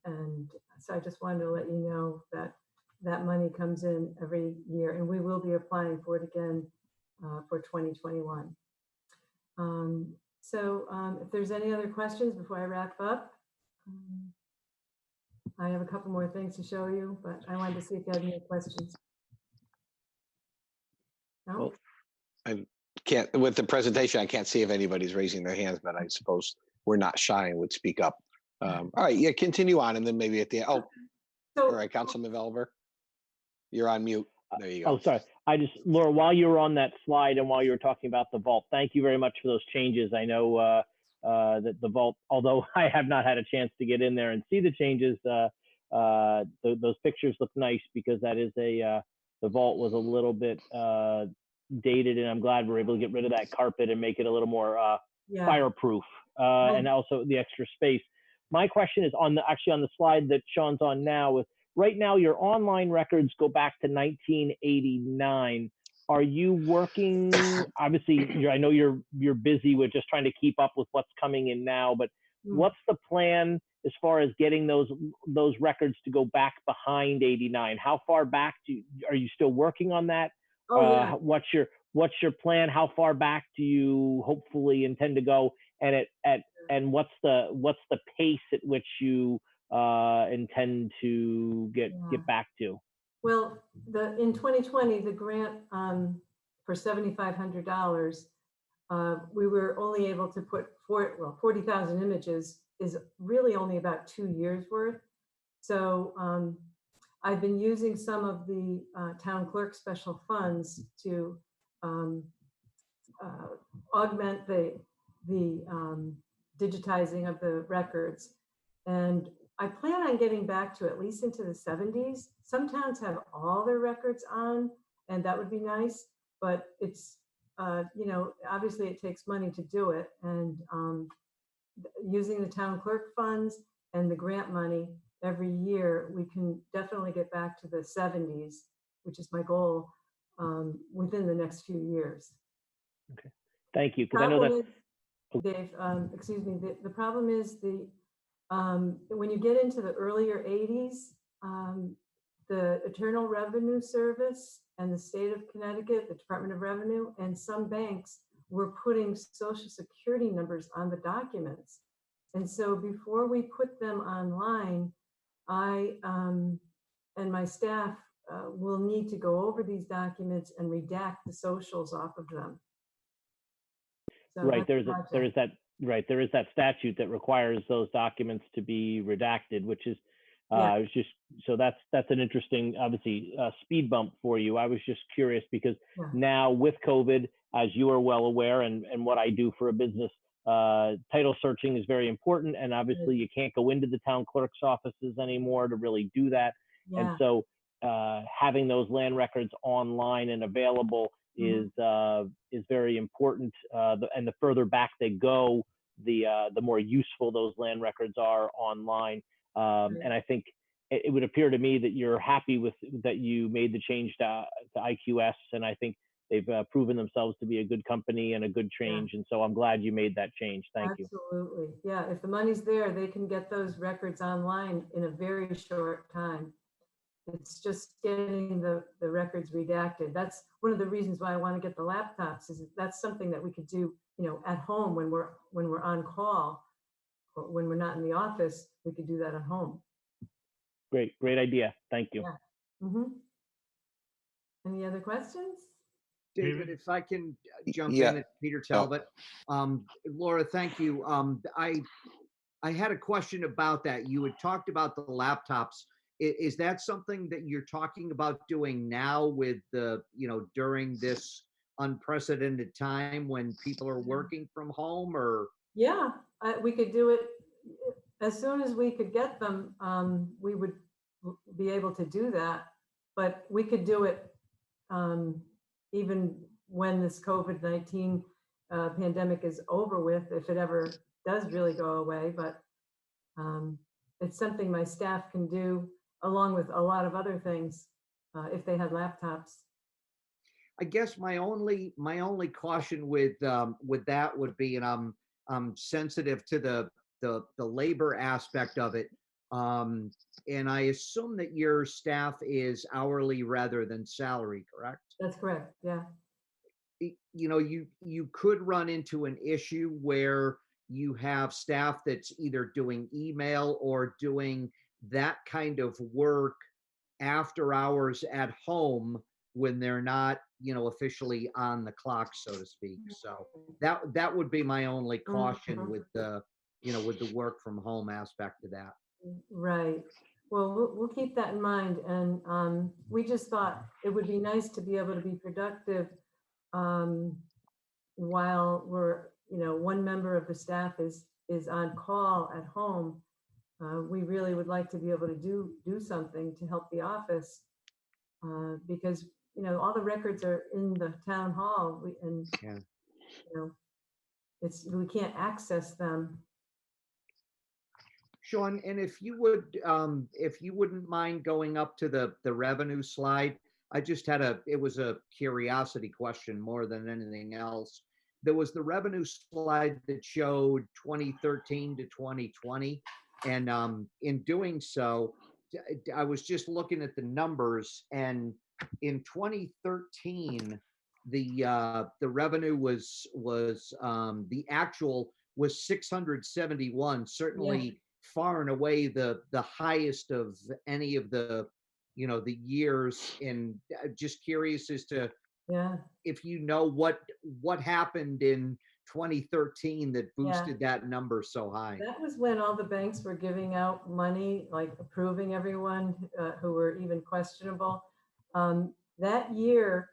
And so I just wanted to let you know that that money comes in every year, and we will be applying for it again for 2021. If there's any other questions before I wrap up, I have a couple more things to show you, but I wanted to see if you had any questions. No? Well, I can't, with the presentation, I can't see if anybody's raising their hands, but I suppose we're not shy and would speak up. All right, yeah, continue on, and then maybe at the end. Oh, all right, Councilman Velver, you're on mute. There you go. Oh, sorry. Laura, while you were on that slide and while you were talking about the vault, thank you very much for those changes. I know that the vault, although I have not had a chance to get in there and see the changes, those pictures look nice, because that is the vault was a little bit dated, and I'm glad we're able to get rid of that carpet and make it a little more fireproof, and also the extra space. My question is actually on the slide that Sean's on now. With right now, your online records go back to 1989. Are you working? Obviously, I know you're busy with just trying to keep up with what's coming in now. But what's the plan as far as getting those records to go back behind 89? How far back are you still working on that? What's your plan? How far back do you hopefully intend to go? And what's the pace at which you intend to get back to? Well, in 2020, the grant for $7,500, we were only able to put 40,000 images is really only about 2 years worth. So I've been using some of the town clerk special funds to augment the digitizing of the records. And I plan on getting back to at least into the 70s. Some towns have all their records on, and that would be nice, but it's you know, obviously it takes money to do it, and using the town clerk funds and the grant money every year, we can definitely get back to the 70s, which is my goal, within the next few years. Okay. Thank you. Because I know that. Dave, excuse me, the problem is when you get into the earlier 80s, the Internal Revenue Service and the state of Connecticut, the Department of Revenue, and some banks were putting social security numbers on the documents. And so before we put them online, I and my staff will need to go over these documents and redact the socials off of them. So Right, that's there is that statute that requires those documents to be redacted, which is it's just, so that's an interesting, obviously, speed bump for you. I was just curious because now with COVID, as you are well aware, and what I do for a business, title searching is very important, and obviously you can't go into the town clerk's offices anymore to really do that. And so having those land records online and available is very important. And the further back they go, the more useful those land records are online. And I think it would appear to me that you're happy with that you made the change to IQS, and I think they've proven themselves to be a good company and a good change. And so I'm glad you made that change. Thank you. Absolutely. Yeah, if the money's there, they can get those records online in a very short time. It's just getting the records redacted. That's one of the reasons why I want to get the laptops, is that's something that we could do, you know, at home when we're on call, or when we're not in the office, we could do that at home. Great idea. Thank you. Any other questions? David, if I can jump in, it's Peter Talbot. Laura, thank you. I had a question about that. You had talked about the laptops. Is that something that you're talking about doing now with the, you know, during this unprecedented time when people are working from home, or? Yeah, we could do it as soon as we could get them. We would be able to do that, but we could do it even when this COVID-19 pandemic is over with, if it ever does really go away. But it's something my staff can do along with a lot of other things if they had laptops. I guess my only caution with that would be, and I'm sensitive to the labor aspect of it. And I assume that your staff is hourly rather than salary, correct? That's correct. Yeah. You know, you could run into an issue where you have staff that's either doing email or doing that kind of work after hours at home when they're not, you know, officially on the clock, so to speak. So that would be my only caution with the, you know, with the work from home aspect of that. Right. Well, we'll keep that in mind. And we just thought it would be nice to be able to be productive while we're, you know, one member of the staff is on call at home. We really would like to be able to do something to help the office because, you know, all the records are in the town hall, you know, we can't access them. Sean, and if you wouldn't mind going up to the revenue slide, I just had it was a curiosity question more than anything else. There was the revenue slide that showed 2013 to 2020. And in doing so, I was just looking at the numbers, and in 2013, the revenue was the actual was 671, certainly far and away the highest of any of the, you know, the years. And just curious as to if you know what happened in 2013 that boosted that number so high. That was when all the banks were giving out money, like approving everyone who were even questionable. That year,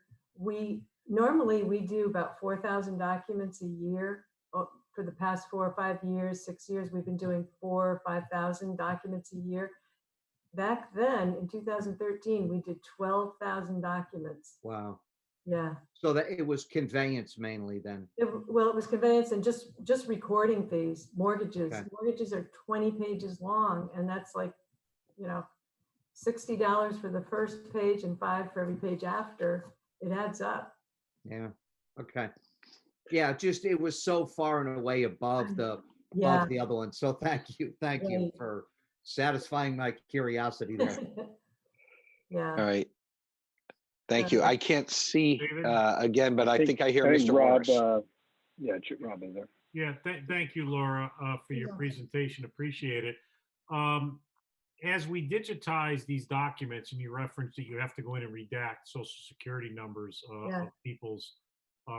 normally we do about 4,000 documents a year. For the past 4 or 5 years, 6 years, we've been doing 4,000 or 5,000 documents a year. Back then, in 2013, we did 12,000 documents. Wow. Yeah. So that it was conveyance mainly then. Well, it was conveyance and just recording fees, mortgages. Okay. Mortgages are 20 pages long, and that's like, you know, $60 for the first page and $5 for every page after. It adds up. Yeah. Okay. Yeah, just it was so far and away above Yeah. the other one. So thank you Right. for satisfying my curiosity there. Yeah. All right. Thank you. I can't see David? again, but I think I hear I think Mr. Rob, Morris. yeah, Rob is there. Yeah, thank you, Laura, for your presentation. Appreciate it. As we digitize these documents, and you referenced that you have to go in and redact social security numbers Yeah. of people's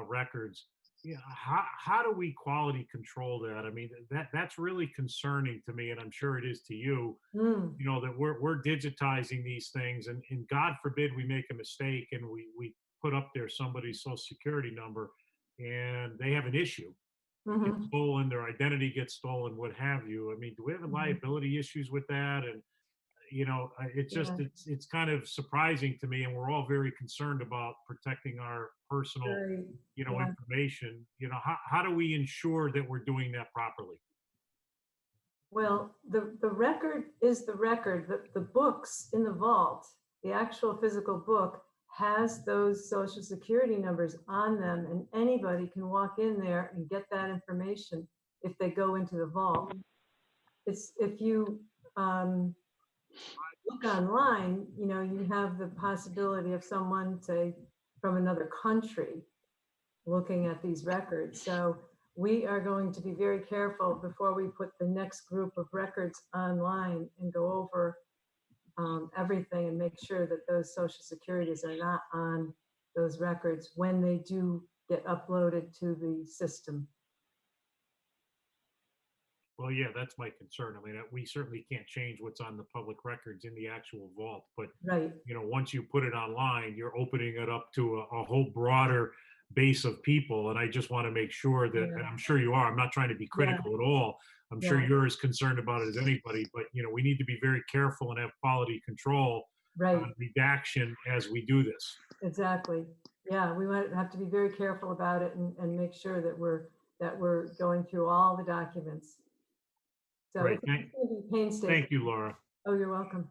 records. Yeah, how do we quality control that? I mean, that's really concerning to me, and I'm sure it is to you. Mm. You know, that we're digitizing these things, and God forbid we make a mistake and we put up there somebody's social security number, and they have an issue. It gets Mhm. stolen, their identity gets stolen, what have you. I mean, do we have liability issues with that? And you know, it's just Yeah. it's kind of surprising to me, and we're all very concerned about protecting our personal, Right. you know, Yeah. information. You know, how do we ensure that we're doing that properly? Well, the record is the record. The books in the vault, the actual physical book, has those social security numbers on them, and anybody can walk in there and get that information if they go into the vault. It's if you look online, you know, you have the possibility of someone, say, from another country looking at these records. So we are going to be very careful before we put the next group of records online and go over everything and make sure that those social securities are not on those records when they do get uploaded to the system. Well, yeah, that's my concern. I mean, we certainly can't change what's on the public records in the actual vault, but Right. you know, once you put it online, you're opening it up to a whole broader base of people. And I just want to make sure that, and I'm sure you are, I'm not trying to be critical at all. I'm sure Yeah. you're as concerned about it as anybody, but you know, we need to be very careful and have quality control Right. on redaction as we do this. Exactly. Yeah, we might have to be very careful about it and make sure that we're going through all the documents. So Great. it's going to be painstaking. Thank you, Laura. Oh, you're welcome.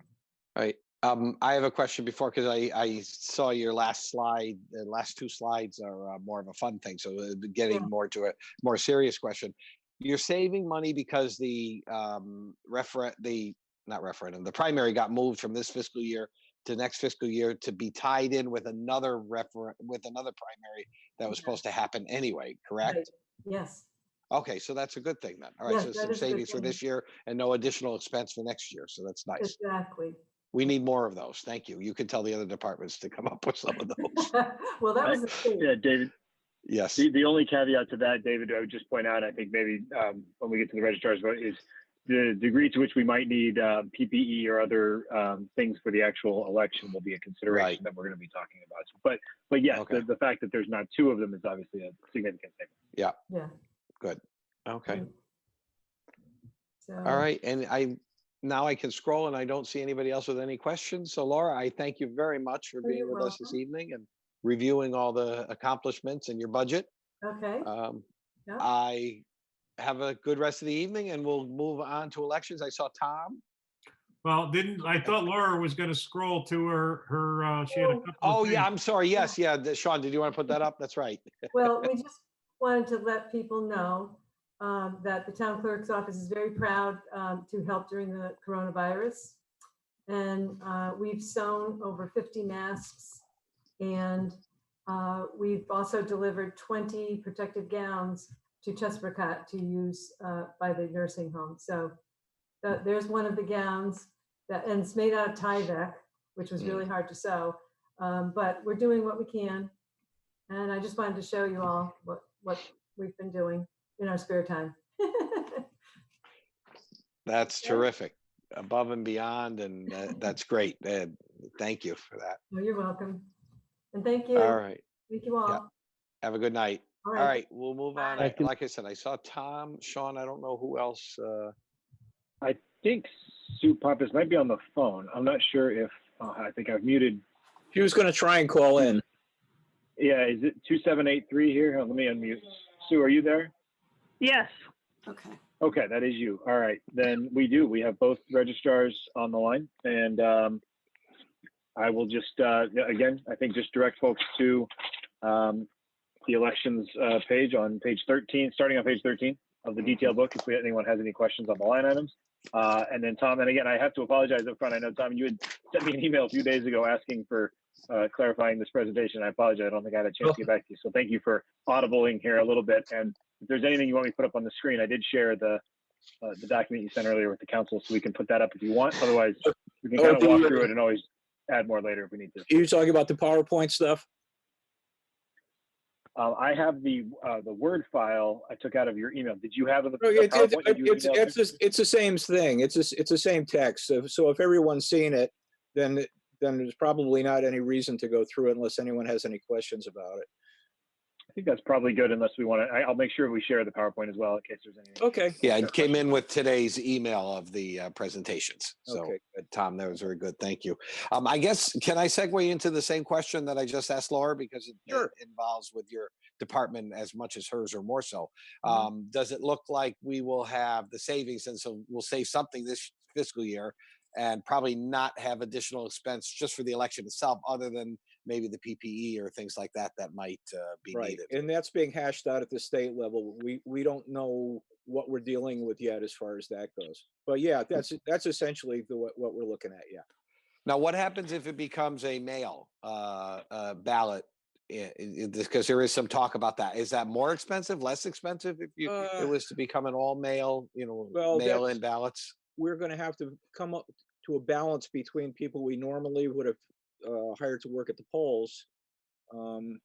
All right. I have a question before, because I saw your last slide. The last two slides are more of a fun thing. So getting more to a more serious question. You're saving money because the the primary got moved from this fiscal year to next fiscal year to be tied in with another primary that was supposed to happen anyway, correct? Right. Yes. Okay, so that's a good thing then. All right, Yes, so that some is a good savings for thing. this year and no additional expense for next year. So that's nice. Exactly. We need more of those. Thank you. You can tell the other departments to come up with some of those. Well, that was the thing. Yeah, David. Yes. The only caveat to that, David, I would just point out, I think maybe when we get to the registrar's vote, is the degree to which we might need PPE or other things for the actual election will be a consideration that we're going to be talking about. But yes, the fact that there's not two of them is obviously a significant thing. Yeah. Yeah. Good. Okay. So, All right. And now I can scroll and I don't see anybody else with any questions. So Laura, I thank you very much for being with us this evening and reviewing all the accomplishments in your budget. Okay. Yeah. I have a good rest of the evening, and we'll move on to elections. I saw Tom. Well, I thought Laura was going to scroll to her she had a couple of yeah, things. I'm sorry. Yes, yeah. Sean, did you want to put that up? That's right. Well, we just wanted to let people know that the town clerk's office is very proud to help during the coronavirus. And we've sewn over 50 masks, and we've also delivered 20 protective gowns to Chesapeake to use by the nursing home. So there's one of the gowns and it's made out of Tyvek, which was really hard to sew. But we're doing what we can. And I just wanted to show you all what we've been doing in our spare time. That's terrific. Above and beyond, and that's great. Thank you for that. Oh, you're welcome. And thank you. All right. Thank you all. Yeah. Have a good night. All All right. We'll move on. Thank you. Like I said, I saw Tom, Sean. I don't know who else. I think Sue Pappas might be on the phone. I'm not sure if I think I've muted. She was going to try and call in. Yeah, is it 2783 here? Let me unmute. Sue, are you there? Yes. Okay. Okay, that is you. All right, then we do. We have both registrars on the line, and I will just, again, I think just direct folks to the elections page on page 13, starting on page 13 of the detail book, if anyone has any questions on the line items. And then Tom, and again, I have to apologize up front. I know, Tom, you had sent me an email a few days ago asking for clarifying this presentation. I apologize. I don't think I had a chance to get back to you. So thank you for audibling here a little bit. And if there's anything you want me to put up on the screen, I did share the document you sent earlier with the council, so we can put that up if you want. Otherwise, we can kind of walk through it and always add more later if we need to. You're talking about the PowerPoint stuff? I have the Word file I took out of your email. Did you have the It's PowerPoint that you emailed me? it's the same thing. It's the same text. So if everyone's seen it, then there's probably not any reason to go through it unless anyone has any questions about it. I think that's probably good unless we want to. I'll make sure we share the PowerPoint as well in case there's anything. Okay. Yeah, it came in with today's email of the presentations. So, Okay, Tom, that was very good. Thank you. I guess, can I segue into the same question that I just asked Laura, because it involves with your department as much as hers or more so. Does it look like we will have the savings, and so we'll save something this fiscal year and probably not have additional expense just for the election itself, other than maybe the PPE or things like that that might be needed? And that's being hashed out at the state level. We don't know what we're dealing with yet as far as that goes. But yeah, that's essentially what we're looking at. Yeah. Now, what happens if it becomes a mail ballot? Because there is some talk about that. Is that more expensive, less expensive if it was to become an all mail, mail-in ballots? We're going to have to come up to a balance between people we normally would have hired to work at the polls. And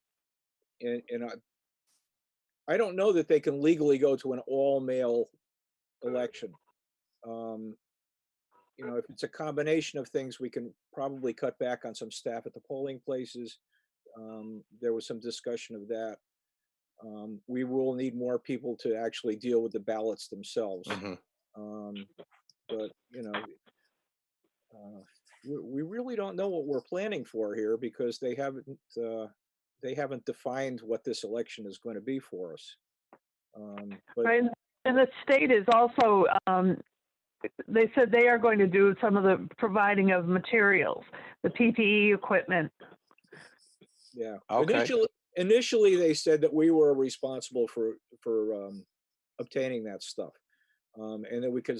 I don't know that they can legally go to an all-mail election. If it's a combination of things, we can probably cut back on some staff at the polling places. There was some discussion of that. We will need more people to actually deal with the ballots themselves. But we really don't know what we're planning for here, because they haven't defined what this election is going to be for us. Right. And the state is also, they said they are going to do some of the providing of materials, the PPE equipment. Yeah. Okay. Initially, they said that we were responsible for obtaining that stuff, and that we could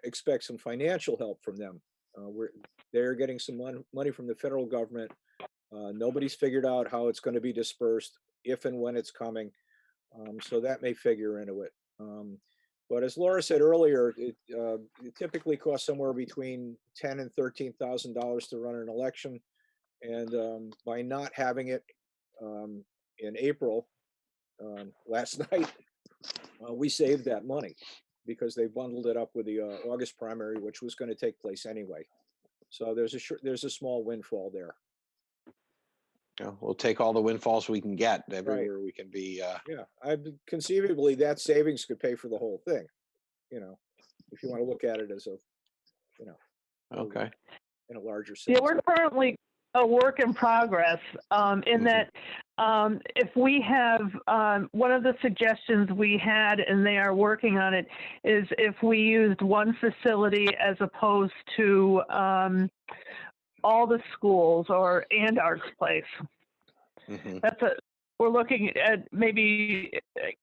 expect some financial help from them. They're getting some money from the federal government. Nobody's figured out how it's going to be dispersed, if and when it's coming. So that may figure into it. But as Laura said earlier, it typically costs somewhere between $10,000 and $13,000 to run an election. And by not having it in April, last night, we saved that money, because they bundled it up with the August primary, which was going to take place anyway. So there's a small windfall there. Yeah, we'll take all the windfalls we can get everywhere we can be. Yeah, conceivably that savings could pay for the whole thing. If you want to look at it as okay, in a larger sense. Yeah, we're currently a work in progress in that if we have, one of the suggestions we had, and they are working on it, is if we used one facility as opposed to all the schools and Arts Place. We're looking at maybe,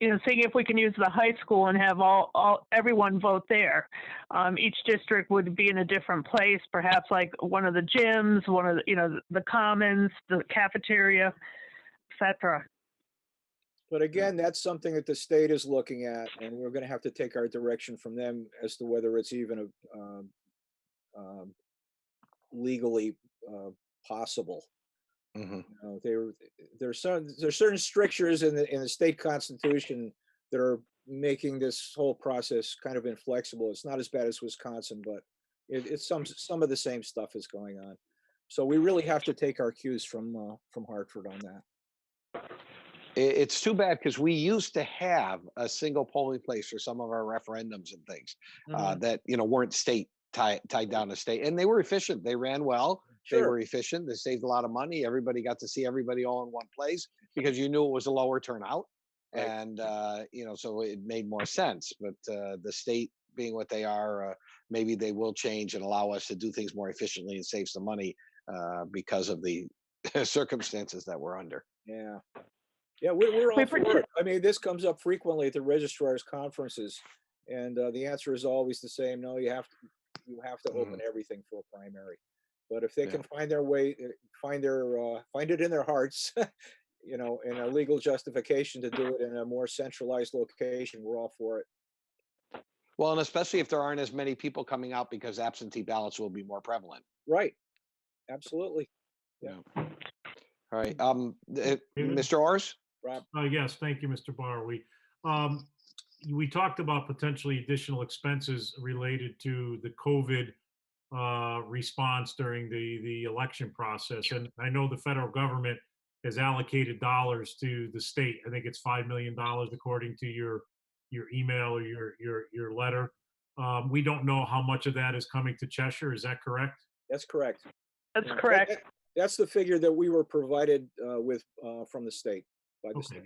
seeing if we can use the high school and have everyone vote there. Each district would be in a different place, perhaps like one of the gyms, one of the commons, the cafeteria, etc. But again, that's something that the state is looking at, and we're going to have to take our direction from them as to whether it's even legally possible. There's certain strictures in the state constitution that are making this whole process kind of inflexible. It's not as bad as Wisconsin, but it's some of the same stuff is going on. So we really have to take our cues from Hartford on that. It's too bad, because we used to have a single polling place for some of our referendums and things that weren't state tied down to state, and they were efficient. They ran well, They Sure. were efficient. They saved a lot of money. Everybody got to see everybody all in one place because you knew it was a lower turnout. Right. And, so it made more sense. But the state being what they are, maybe they will change and allow us to do things more efficiently and save some money because of the circumstances that we're under. Yeah. Yeah, we're all We for partic- it. I mean, this comes up frequently at the registrars' conferences, and the answer is always the same. No, you have to open everything for a primary. But if they Yeah. can find their way, find it in their hearts, and a legal justification to do it in a more centralized location, we're all for it. Well, and especially if there aren't as many people coming out because absentee ballots will be more prevalent. Right. Absolutely. Yeah. All right. David? Mr. Orrs? Rob. Yes, thank you, Mr. Barr. We talked about potentially additional expenses related to the COVID response during the election process. And I know the federal government has allocated dollars to the state. I think it's $5 million according to your email or your letter. We don't know how much of that is coming to Cheshire. Is that correct? That's correct. That's Yeah, correct. that's the figure that we were provided with from the state. By the Okay, state.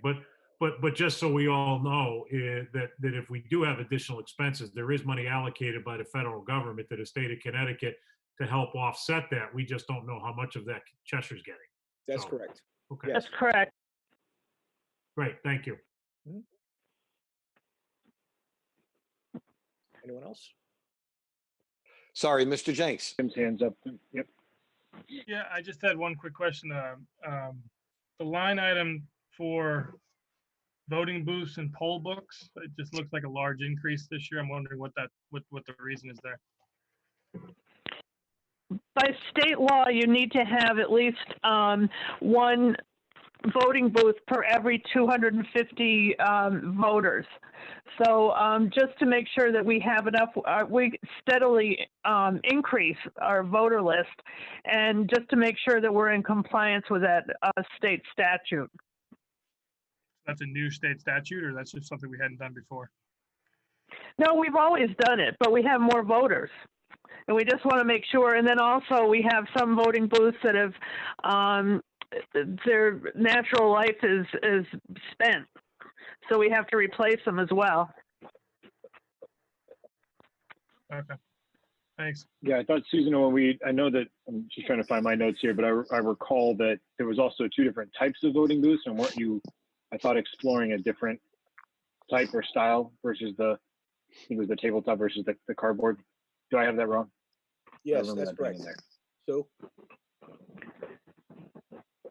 but just so we all know that if we do have additional expenses, there is money allocated by the federal government to the state of Connecticut to help offset that. We just don't know how much of that Cheshire's getting. That's So, correct. Okay, Yes. That's correct. great, thank you. Anyone else? Sorry, Mr. Jenks. Tim's hands up. Yep. Yeah, I just had one quick question. The line item for voting booths and poll books, it just looks like a large increase this year. I'm wondering what the reason is there. By state law, you need to have at least one voting booth per every 250 voters. So just to make sure that we have enough, we steadily increase our voter list, and just to make sure that we're in compliance with that state statute. That's a new state statute, or that's just something we hadn't done before? No, we've always done it, but we have more voters. And we just want to make sure. And then also we have some voting booths that have, their natural life is spent. So we have to replace them as well. Okay, thanks. Yeah, I thought, Susan, I know that, I'm just trying to find my notes here, but I recall that there was also 2 different types of voting booths, and weren't you, I thought, exploring a different type or style versus I think it was the tabletop versus the cardboard. Do I have that wrong? Yes, that's correct. So,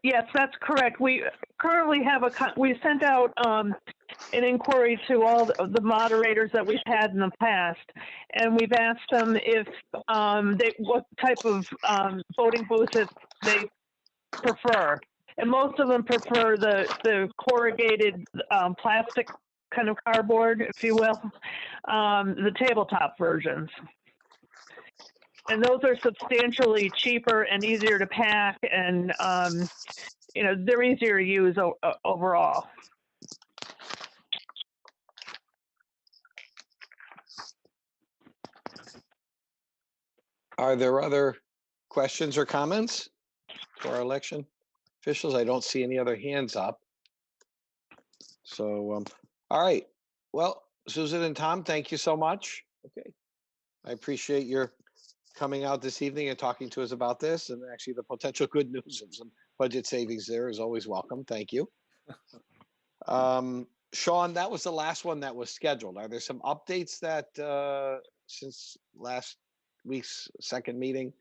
Yes, that's correct. We currently have we sent out an inquiry to all the moderators that we've had in the past, and we've asked them if what type of voting booth that they prefer. And most of them prefer the corrugated plastic kind of cardboard, if you will, the tabletop versions. And those are substantially cheaper and easier to pack, and they're easier to use overall. Are there other questions or comments for our election officials? I don't see any other hands up. So, all right. Well, Susan and Tom, thank you so much. okay. I appreciate your coming out this evening and talking to us about this, and actually the potential good news of some budget savings there is always welcome. Thank you. Sean, that was the last one that was scheduled. Are there some updates that since last week's second meeting?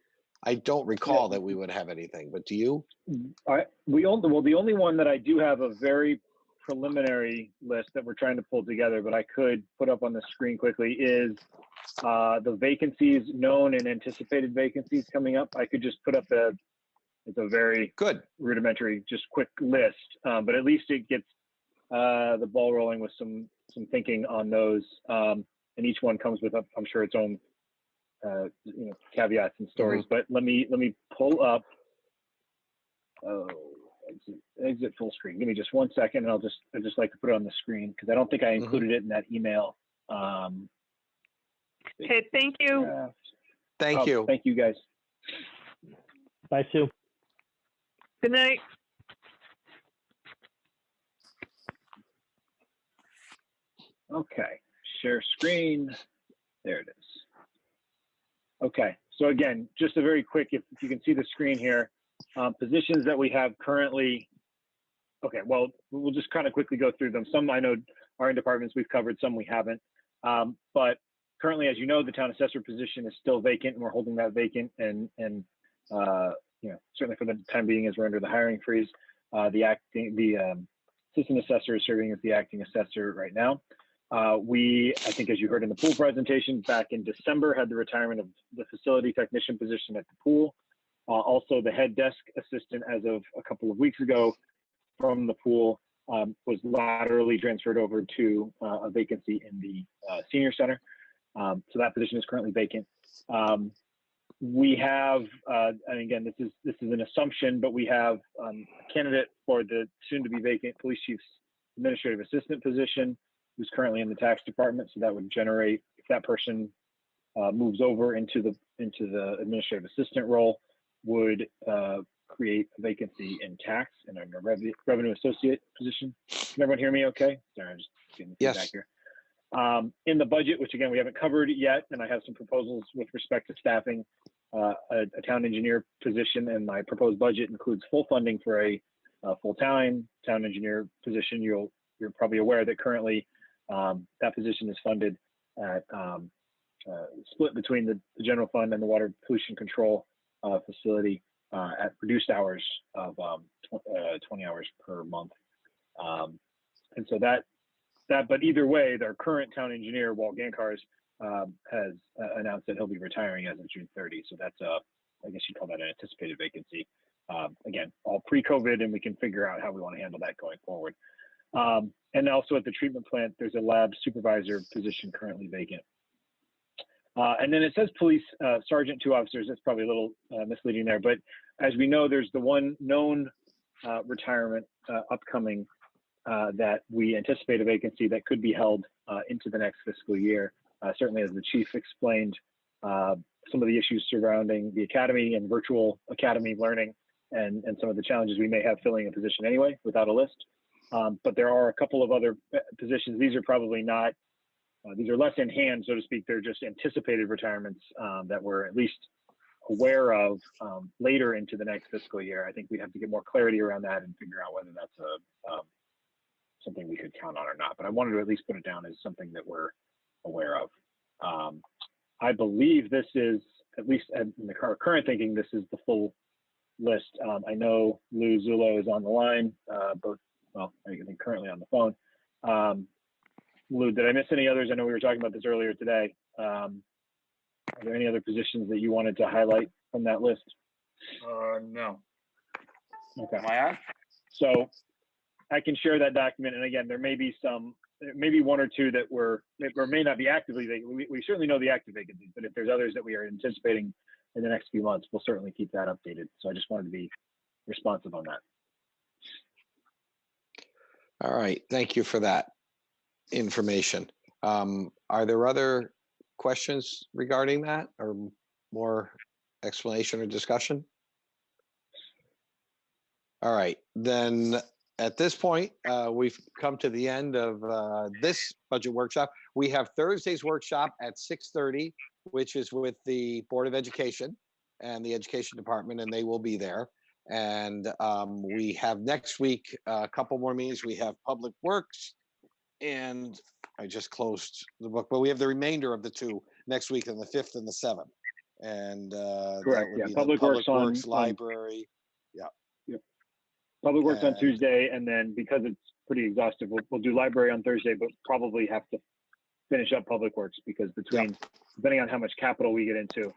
I don't recall that we would have anything, but do you? The only one that I do have a very preliminary list that we're trying to pull together, but I could put up on the screen quickly, is the vacancies, known and anticipated vacancies coming up. I could just put up it's a very good rudimentary, just quick list, but at least it gets the ball rolling with some thinking on those. And each one comes with, I'm sure, its own caveats and stories. But let me pull up. Exit full screen. Give me just 1 second, and I just like to put it on the screen because I don't think I included it in that email. Okay, thank you. Thank you. Thank you, guys. Bye, Sue. Good night. Okay, share screen. There it is. Okay, so again, just a very quick, if you can see the screen here, positions that we have currently. Okay, well, we'll just kind of quickly go through them. Some I know are in departments we've covered, some we haven't. But currently, as you know, the town assessor position is still vacant, and we're holding that vacant. And certainly for the time being, as we're under the hiring freeze, the assistant assessor is serving as the acting assessor right now. I think as you heard in the pool presentation back in December, had the retirement of the facility technician position at the pool. Also, the head desk assistant, as of a couple of weeks ago, from the pool was laterally transferred over to a vacancy in the senior center. So that position is currently vacant. We have, and again, this is an assumption, but we have a candidate for the soon-to-be vacant police chief's administrative assistant position, who's currently in the tax department. So that would generate, if that person moves over into the administrative assistant role, would create a vacancy in tax and a revenue associate position. Can everyone hear me okay? Sorry, I'm just getting the feedback here. In the budget, which again, we haven't covered yet, and I have some proposals with respect to staffing a town engineer position, and my proposed budget includes full funding for a full-time town engineer position. You're probably aware that currently that position is funded at split between the general fund and the water pollution control facility at reduced hours of 20 hours per month. And so but either way, their current town engineer, Walt Gankars, has announced that he'll be retiring as of June 30. So that's I guess you'd call that an anticipated vacancy. Again, all pre-COVID, and we can figure out how we want to handle that going forward. And also at the treatment plant, there's a lab supervisor position currently vacant. And then it says police sergeant, 2 officers. That's probably a little misleading there. But as we know, there's the one known retirement upcoming that we anticipate a vacancy that could be held into the next fiscal year. Certainly, as the chief explained, some of the issues surrounding the academy and virtual academy learning and some of the challenges we may have filling a position anyway without a list. But there are a couple of other positions. These are probably not, these are less in hand, so to speak. They're just anticipated retirements that we're at least aware of later into the next fiscal year. I think we have to get more clarity around that and figure out whether that's something we could count on or not. But I wanted to at least put it down as something that we're aware of. I believe this is, at least in the current thinking, this is the full list. I know Lou Zullo is on the line, I think currently on the phone. Lou, did I miss any others? I know we were talking about this earlier today. Are there any other positions that you wanted to highlight from that list? No. Okay. Am I on? So I can share that document. And again, there may be one or two that may not be actively vacant. We certainly know the active vacancies, but if there's others that we are anticipating in the next few months, we'll certainly keep that updated. So I just wanted to be responsive on that. All right, thank you for that information. Are there other questions regarding that or more explanation or discussion? All right, then at this point, we've come to the end of this budget workshop. We have Thursday's workshop at 6:30, which is with the Board of Education and the Education Department, and they will be there. And we have next week a couple more meetings. We have Public Works, and I just closed the book, but we have the remainder of the two next week on the 5th and the 7th. And correct. That would be Public the Works on Library. Yeah. Yep. Public Works on Tuesday, and then because it's pretty exhaustive, we'll do Library on Thursday, but probably have to finish up Public Works because depending on how much capital we get into,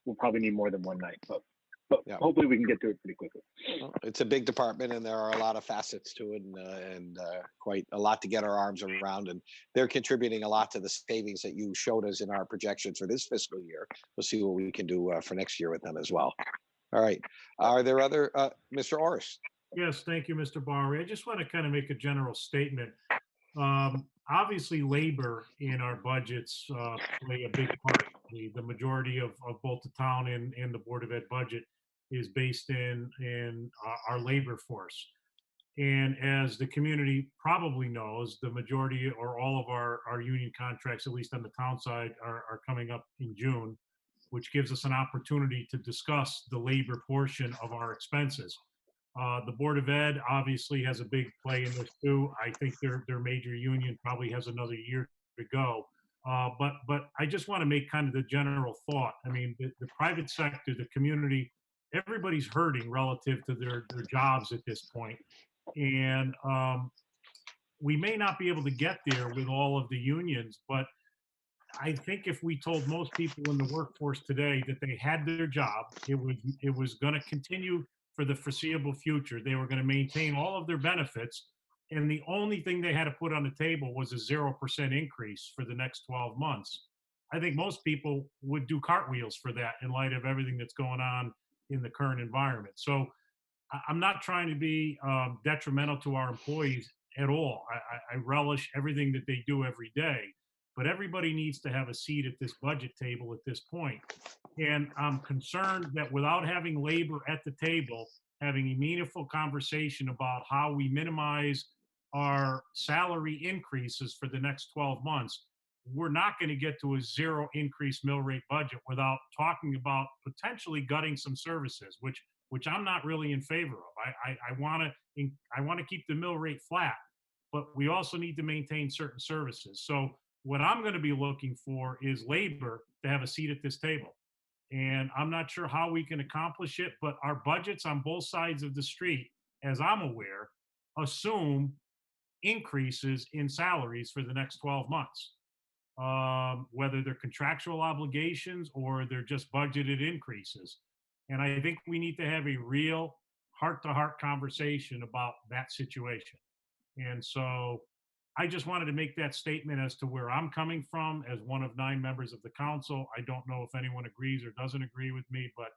we'll probably need more than one night. But hopefully we can get through it pretty quickly. Well, it's a big department, and there are a lot of facets to it, and quite a lot to get our arms around. And they're contributing a lot to the savings that you showed us in our projections for this fiscal year. We'll see what we can do for next year with them as well. All right. Are there other, Mr. Orris? Yes, thank you, Mr. Barry. I just want to kind of make a general statement. Obviously, labor in our budgets play a big part. The majority of both the town and the Board of Ed budget is based in our labor force. And as the community probably knows, the majority or all of our union contracts, at least on the town side, are coming up in June, which gives us an opportunity to discuss the labor portion of our expenses. The Board of Ed obviously has a big play in this too. I think their major union probably has another year to go. But I just want to make kind of the general thought. I mean, the private sector, the community, everybody's hurting relative to their jobs at this point. And we may not be able to get there with all of the unions, but I think if we told most people in the workforce today that they had their job, it was going to continue for the foreseeable future. They were going to maintain all of their benefits, and the only thing they had to put on the table was a 0% increase for the next 12 months. I think most people would do cartwheels for that in light of everything that's going on in the current environment. So I'm not trying to be detrimental to our employees at all. I relish everything that they do every day, but everybody needs to have a seat at this budget table at this point. And I'm concerned that without having labor at the table, having a meaningful conversation about how we minimize our salary increases for the next 12 months, we're not going to get to a 0 increase mill rate budget without talking about potentially gutting some services, which I'm not really in favor of. I want to keep the mill rate flat, but we also need to maintain certain services. So what I'm going to be looking for is labor to have a seat at this table. And I'm not sure how we can accomplish it, but our budgets on both sides of the street, as I'm aware, assume increases in salaries for the next 12 months, whether they're contractual obligations or they're just budgeted increases. And I think we need to have a real heart-to-heart conversation about that situation. And so I just wanted to make that statement as to where I'm coming from as one of 9 members of the council. I don't know if anyone agrees or doesn't agree with me, but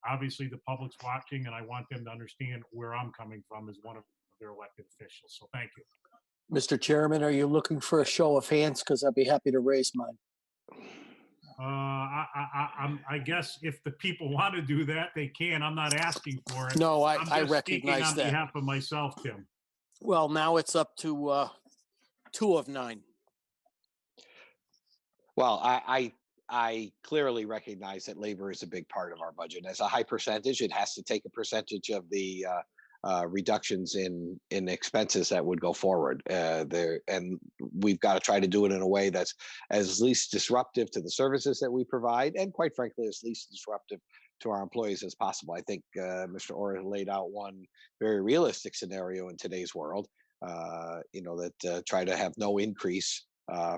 obviously the public's watching and I want them to understand where I'm coming from as one of their elected officials. So thank you. Mr. Chairman, are you looking for a show of hands? Because I'd be happy to raise mine. I guess if the people want to do that, they can. I'm not asking for it. No, I'm I just recognize speaking on that. behalf of myself, Tim. Well, now it's up to 2 of 9. Well, I clearly recognize that labor is a big part of our budget. As a high percentage, it has to take a percentage of the reductions in expenses that would go forward there, and we've got to try to do it in a way that's as least disruptive to the services that we provide, and quite frankly, as least disruptive to our employees as possible. I think Mr. Orr laid out one very realistic scenario in today's world. That try to have no increase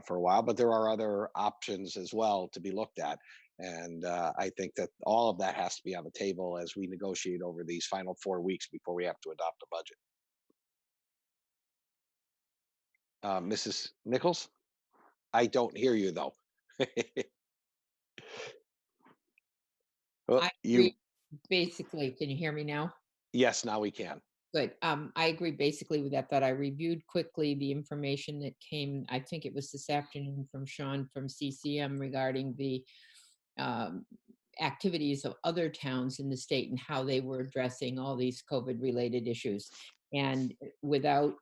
for a while, but there are other options as well to be looked at. And I think that all of that has to be on the table as we negotiate over these final 4 weeks before we have to adopt a budget. Mrs. Nichols, I don't hear you though. I agree basically. Can you hear me now? Yes, now we can. Good. I agree basically with that I reviewed quickly the information that came, I think it was this afternoon, from Sean from CCM regarding the activities of other towns in the state and how they were addressing all these COVID related issues. And without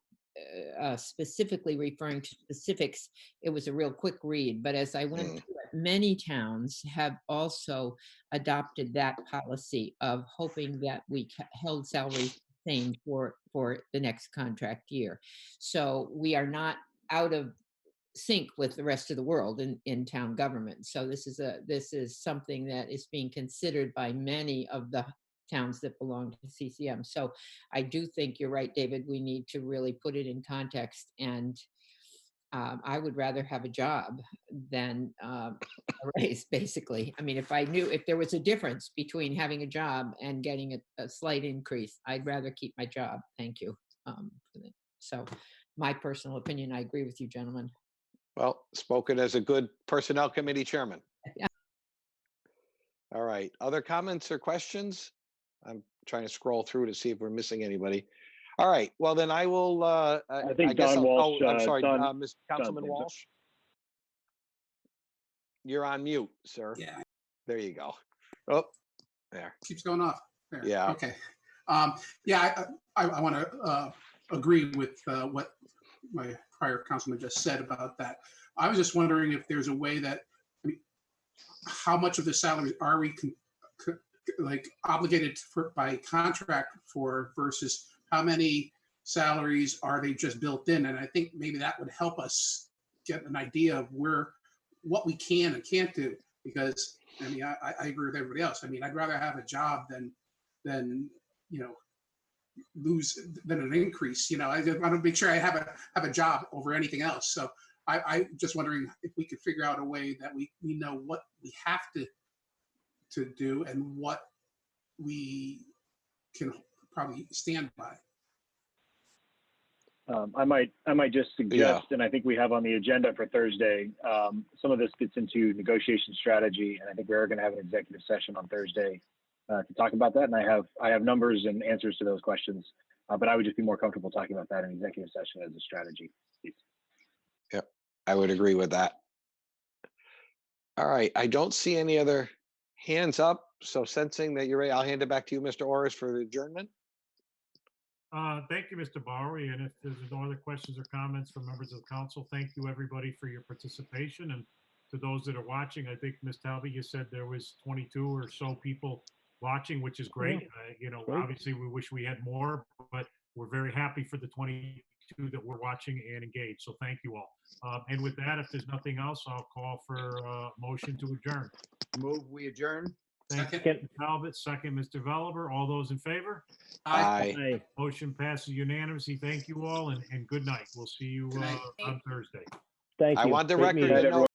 specifically referring to specifics, it was a real quick read. But as I went through it, many towns have also adopted that policy of hoping that we held salaries the same for the next contract year. So we are not out of sync with the rest of the world in town government. So this is something that is being considered by many of the towns that belong to CCM. So I do think you're right, David. We need to really put it in context. And I would rather have a job than a raise, basically. I mean, if there was a difference between having a job and getting a slight increase, I'd rather keep my job. Thank you. So my personal opinion, I agree with you, gentlemen. Well, spoken as a good personnel committee chairman. Yeah. All right. Other comments or questions? I'm trying to scroll through to see if we're missing anybody. All right. Well, then I will. I think Don Walsh. I'm sorry, Don, Councilman Walsh. You're on mute, sir. Yeah. There you go. Oh, There. Keeps going off. There. Yeah. Okay. Yeah, I want to agree with what my prior councilman just said about that. I was just wondering if there's a way that, I mean, how much of the salaries are we like obligated for by contract for versus how many salaries are they just built in? And I think maybe that would help us get an idea of what we can and can't do. Because I mean, I agree with everybody else. I mean, I'd rather have a job than lose than an increase. I just want to make sure I have a job over anything else. So I just wondering if we could figure out a way that we know what we have to do and what we can probably stand by. I might just suggest, and I think we have on the agenda for Thursday, some of this gets into negotiation strategy, and I think we're going to have an executive session on Thursday to talk about that. And I have numbers and answers to those questions, but I would just be more comfortable talking about that in executive session as a strategy piece. Yep, I would agree with that. All right, I don't see any other hands up. So sensing that you're ready, I'll hand it back to you, Mr. Orris, for the adjournment. Thank you, Mr. Bowery. And if there's no other questions or comments from members of the council, thank you everybody for your participation. And to those that are watching, I think Ms. Talbot, you said there was 22 or so people watching, which is great. Great. Obviously we wish we had more, but we're very happy for the 22 that we're watching and engaged. So thank you all. And with that, if there's nothing else, I'll call for a motion to adjourn. Move, we adjourn. Thank you, Mr. Talbot. Second, Mr. Veliver. All those in favor? Aye. Aye. Motion passes unanimously. Thank you all and good night. We'll see you Good night. on Thursday. Thank you. I want the Great record meeting. to know